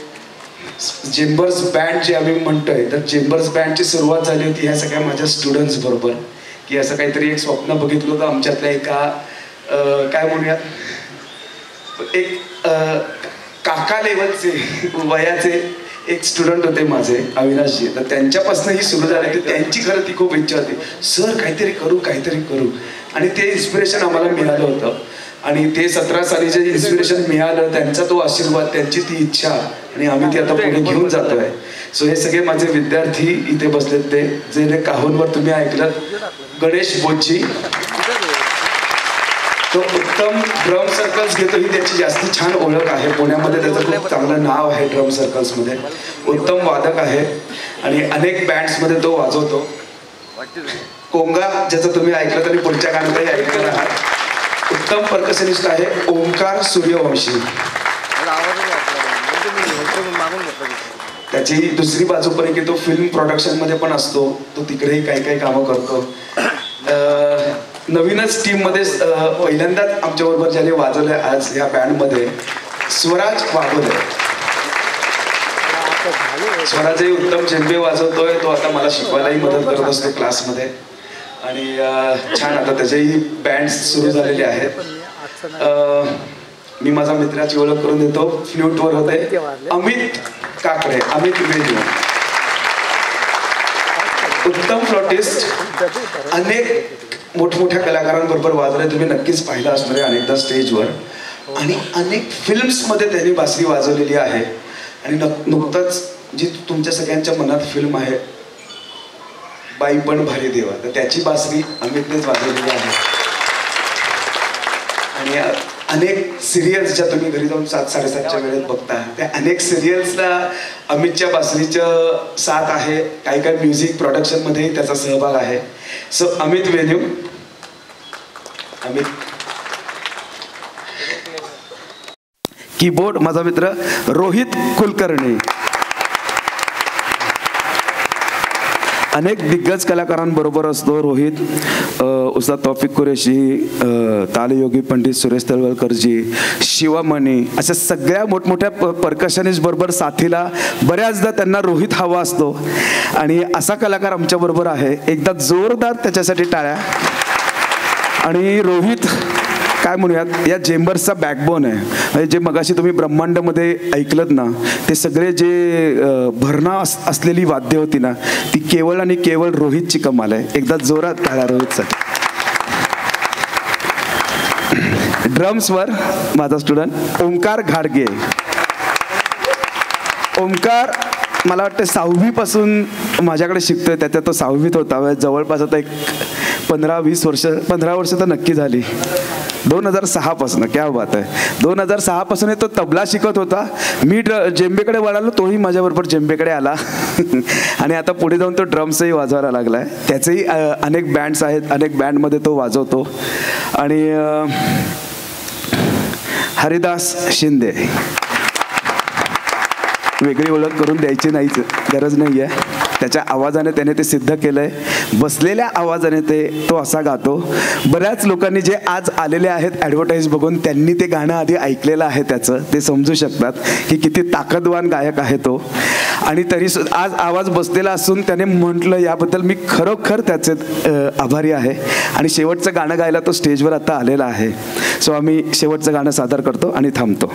चेंबर्स बँड जे आम्ही म्हणतोय, तर चेंबर्स बँडची सुरुवात झाली होती ह्या सगळ्या माझ्या स्टुडंट्स बरोबर, की असं काहीतरी एक स्वप्न बघितलं होतं आमच्यातल्या एका काय म्हणूयात, एक काका लेवलचे वयाचे एक स्टुडंट होते माझे, अविनाशजी. तर त्यांच्यापासून ही सुरू झाली की त्यांची खरं ती खूप इच्छा होती, सर काहीतरी करू. आणि ते इन्स्पिरेशन आम्हाला मिळालं होतं. आणि ते 17 साली जे इन्स्पिरेशन मिळालं, त्यांचा तो आशीर्वाद, त्यांची ती इच्छा, आणि आम्ही ती आता पुढे घेऊन जातोय. सो हे सगळे माझे विद्यार्थी इथे बसलेत, ते जे काहूनवर तुम्ही ऐकलं, गणेश बोची, तो उत्तम ड्रम सर्कल्स घेतो, ही त्याची जास्त छान ओळख आहे. पुण्यामध्ये त्याचं खूप चांगलं नाव आहे ड्रम सर्कल्समध्ये. उत्तम वादक आहे आणि अनेक बँड्समध्ये तो वाजवतो. कोंगा ज्याचं तुम्ही ऐकलं तरी पुढच्या गाण्यातही ऐकलं आहात. उत्तम पर्कशनिस्ट आहे ओंकार सूर्यवंशी. त्याची दुसरी बाजू पण की तो फिल्म प्रोडक्शनमध्ये पण असतो, तो तिकडेही काही कामं करतो. नवीनच टीममध्ये पहिल्यांदाच आमच्याबरोबर ज्याने वाजवले आज ह्या बँडमध्ये, स्वराज वाघोले. स्वराजही उत्तम झेंबे वाजवतोय, तो आता मला शिकवायलाही मदत करत असतो क्लासमध्ये. आणि छान आता त्याच्याही बँड सुरू झालेले आहेत. मी माझ्या मित्राची ओळख करून देतो. फ्ल्यूटवर होते अमित काकडे, अमित वेणू, उत्तम फ्लॉटिस्ट. अनेक मोठमोठ्या कलाकारांबरोबर वाजवले, तुम्ही नक्कीच पाहिलं असणार आहे अनेकदा स्टेजवर. आणि अनेक फिल्म्समध्ये त्यांनी बासरी वाजवलेली आहे. आणि नुकताच जी तुमच्या सगळ्यांच्या मनात फिल्म आहे बाई पण भारी देवा, तर त्याची बासरी अमितनेच वाजवलेली आहे. आणि अनेक सिरियल्स ज्या तुम्ही घरी जाऊन 7-7:30च्या वेळेत बघता, त्या अनेक सिरियल्सला अमितच्या बासरीचं साथ आहे. काही म्युझिक प्रोडक्शनमध्येही त्याचा सहभाग आहे. So Amit venue, Amit. Keyboard माझा मित्र रोहित कुलकर्णी. अनेक दिग्गज कलाकारांबरोबर असतो रोहित. उस्ताद तौफिक कुरेशी, तालयोगी पंडित सुरेश तळवलकरजी, शिवमणी, अशा सगळ्या मोठमोठ्या पर्कशनिस्ट बरोबर साथीला बऱ्याचदा त्यांना रोहित हवा असतो. आणि असा कलाकार आमच्याबरोबर आहे. एकदा जोरदार त्याच्यासाठी टाळ्या. आणि रोहित काय म्हणूयात, या चेंबर्सचा बॅकबोन आहे. म्हणजे जे मगाशी तुम्ही ब्रह्मांडमध्ये ऐकलत ना, ते सगळे जे भरणा असलेली वाद्य होती ना, ती केवळ आणि केवळ रोहितची कमाल आहे. एकदा जोरात टाळ्या रोहितसाठी. ड्रम्सवर माझा स्टुडंट ओंकार घाडगे. ओंकार मला वाटतं 6वीपासून माझ्याकडे शिकतोय. त्याच्यात तो 6वीत होता. जवळपास आता एक 15 वर्ष तर नक्की झाली. 2006 पासून. क्या बात आहे. 2006 पासून तो तबला शिकत होता. मी जेंबेकडे वळालो, तोही माझ्याबरोबर जेंबेकडे आला. आणि आता पुढे जाऊन तो ड्रम्सही वाजवायला लागलाय. त्याचेही अनेक बँड्स आहेत, अनेक बँडमध्ये तो वाजवतो. आणि हरिदास शिंदे, वेगळी ओळख करून द्यायची नाहीच गरज नाही आहे. त्याच्या आवाजाने त्याने ते सिद्ध केलंय. बसलेल्या आवाजाने तो असा गातो. बऱ्याच लोकांनी जे आज आलेले आहेत ॲडव्हर्टाईज बघून, त्यांनी ते गाणं आधी ऐकलेलं आहे त्याचं. ते समजू शकतात की किती ताकदवान गायक आहे तो. आणि तरी आज आवाज बसलेला असून त्याने म्हटलं, याबद्दल मी खरोखर त्याचे आभारी आहे. आणि शेवटचं गाणं गायला तो स्टेजवर आता आलेला आहे. सो आम्ही शेवटचं गाणं सादर करतो आणि थांबतो.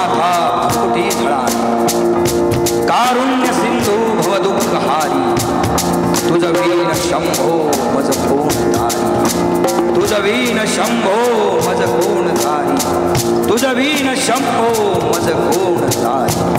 माथा मुकुटी झळारी कारुण्य सिंधू भव दुःखहारी तुझ वीण शंभो मज कोण धारी तुझ वीण शंभो मज कोण धारी तुझ वीण शंभो मज कोण धारी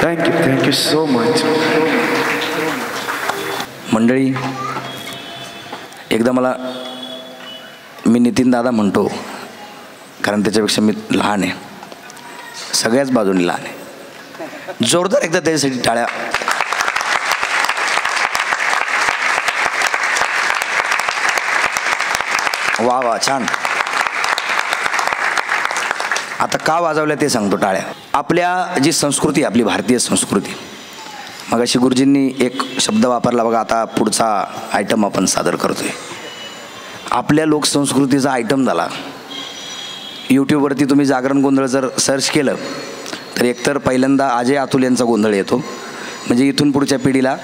थँक्यू सो मच. मंडळी, एकदा मला मी नितीन दादा म्हणतो, कारण त्याच्यापेक्षा मी लहान आहे, सगळ्याच बाजूने लहान आहे. जोरदार एकदा त्याच्यासाठी टाळ्या. वा वा, छान. आता का वाजवल्या ते सांगतो टाळ्या. आपल्या जी संस्कृती, आपली भारतीय संस्कृती, मगाशी गुरुजींनी एक शब्द वापरला बघा. आता पुढचा आयटम आपण सादर करतोय. आपल्या लोकसंस्कृतीचा आयटम झाला. यूट्यूबवरती तुम्ही जागरण गोंधळ जर सर्च केलं तर एकतर पहिल्यांदा अजय अतुल यांचा गोंधळ येतो. म्हणजे इथून पुढच्या पिढीला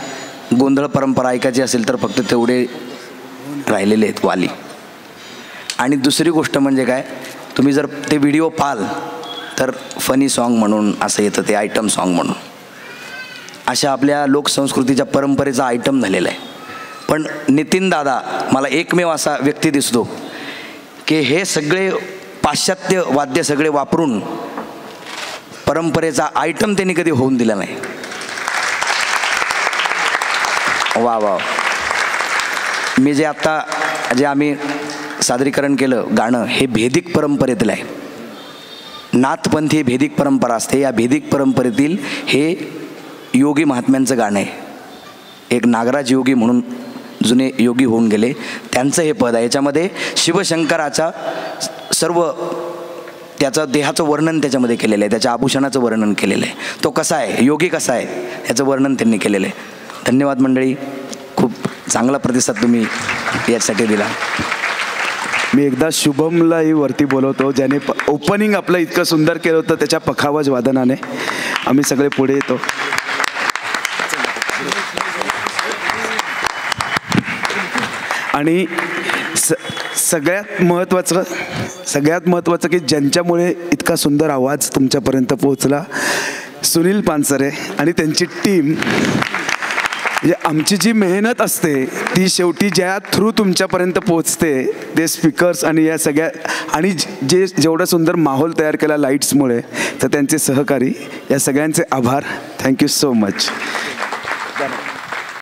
गोंधळ परंपरा ऐकायची असेल तर फक्त तेवढे राहिलेले आहेत वाली. आणि दुसरी गोष्ट म्हणजे काय, तुम्ही जर ते व्हिडिओ पाहाल तर फनी सॉन्ग म्हणून असं येतं, ते आयटम सॉन्ग म्हणून. अशा आपल्या लोकसंस्कृतीच्या परंपरेचा आयटम झालेला आहे. पण नितीन दादा मला एकमेव असा व्यक्ती दिसतो की हे सगळे पाश्चात्य वाद्य सगळे वापरून परंपरेचा आयटम त्यांनी कधी होऊन दिला नाही. वा वा. मी जे आत्ता आम्ही सादरीकरण केलं गाणं, हे भेदिक परंपरेतील आहे. नाथपंथी भेदिक परंपरा असते. या भेदिक परंपरेतील हे योगी महात्म्यांचं गाणं आहे. एक नागराज योगी म्हणून जुने योगी होऊन गेले, त्यांचं हे पद आहे. याच्यामध्ये शिवशंकराचा सर्व त्याचं देहाचं वर्णन त्याच्यामध्ये केलेलं आहे, त्याच्या आभूषणाचं वर्णन केलेलं आहे. तो कसा आहे, योगी कसा आहे, याचं वर्णन त्यांनी केलेलं आहे. धन्यवाद मंडळी, खूप चांगला प्रतिसाद तुम्ही यासाठी दिला. मी एकदा शुभमलाही वरती बोलवतो, ज्याने ओपनिंग आपलं इतकं सुंदर केलं होतं त्याच्या पखावज वादनाने. आम्ही सगळे पुढे येतो. आणि सगळ्यात महत्त्वाचं की ज्यांच्यामुळे इतका सुंदर आवाज तुमच्यापर्यंत पोहोचला, सुनील पानसरे आणि त्यांची टीम. म्हणजे आमची जी मेहनत असते ती शेवटी ज्या थ्रू तुमच्यापर्यंत पोहोचते, ते स्पीकर्स आणि या सगळ्या, आणि जेवढा सुंदर माहोल तयार केला लाईट्समुळे, तर त्यांचे सहकारी, या सगळ्यांचे आभार. Thank you so much.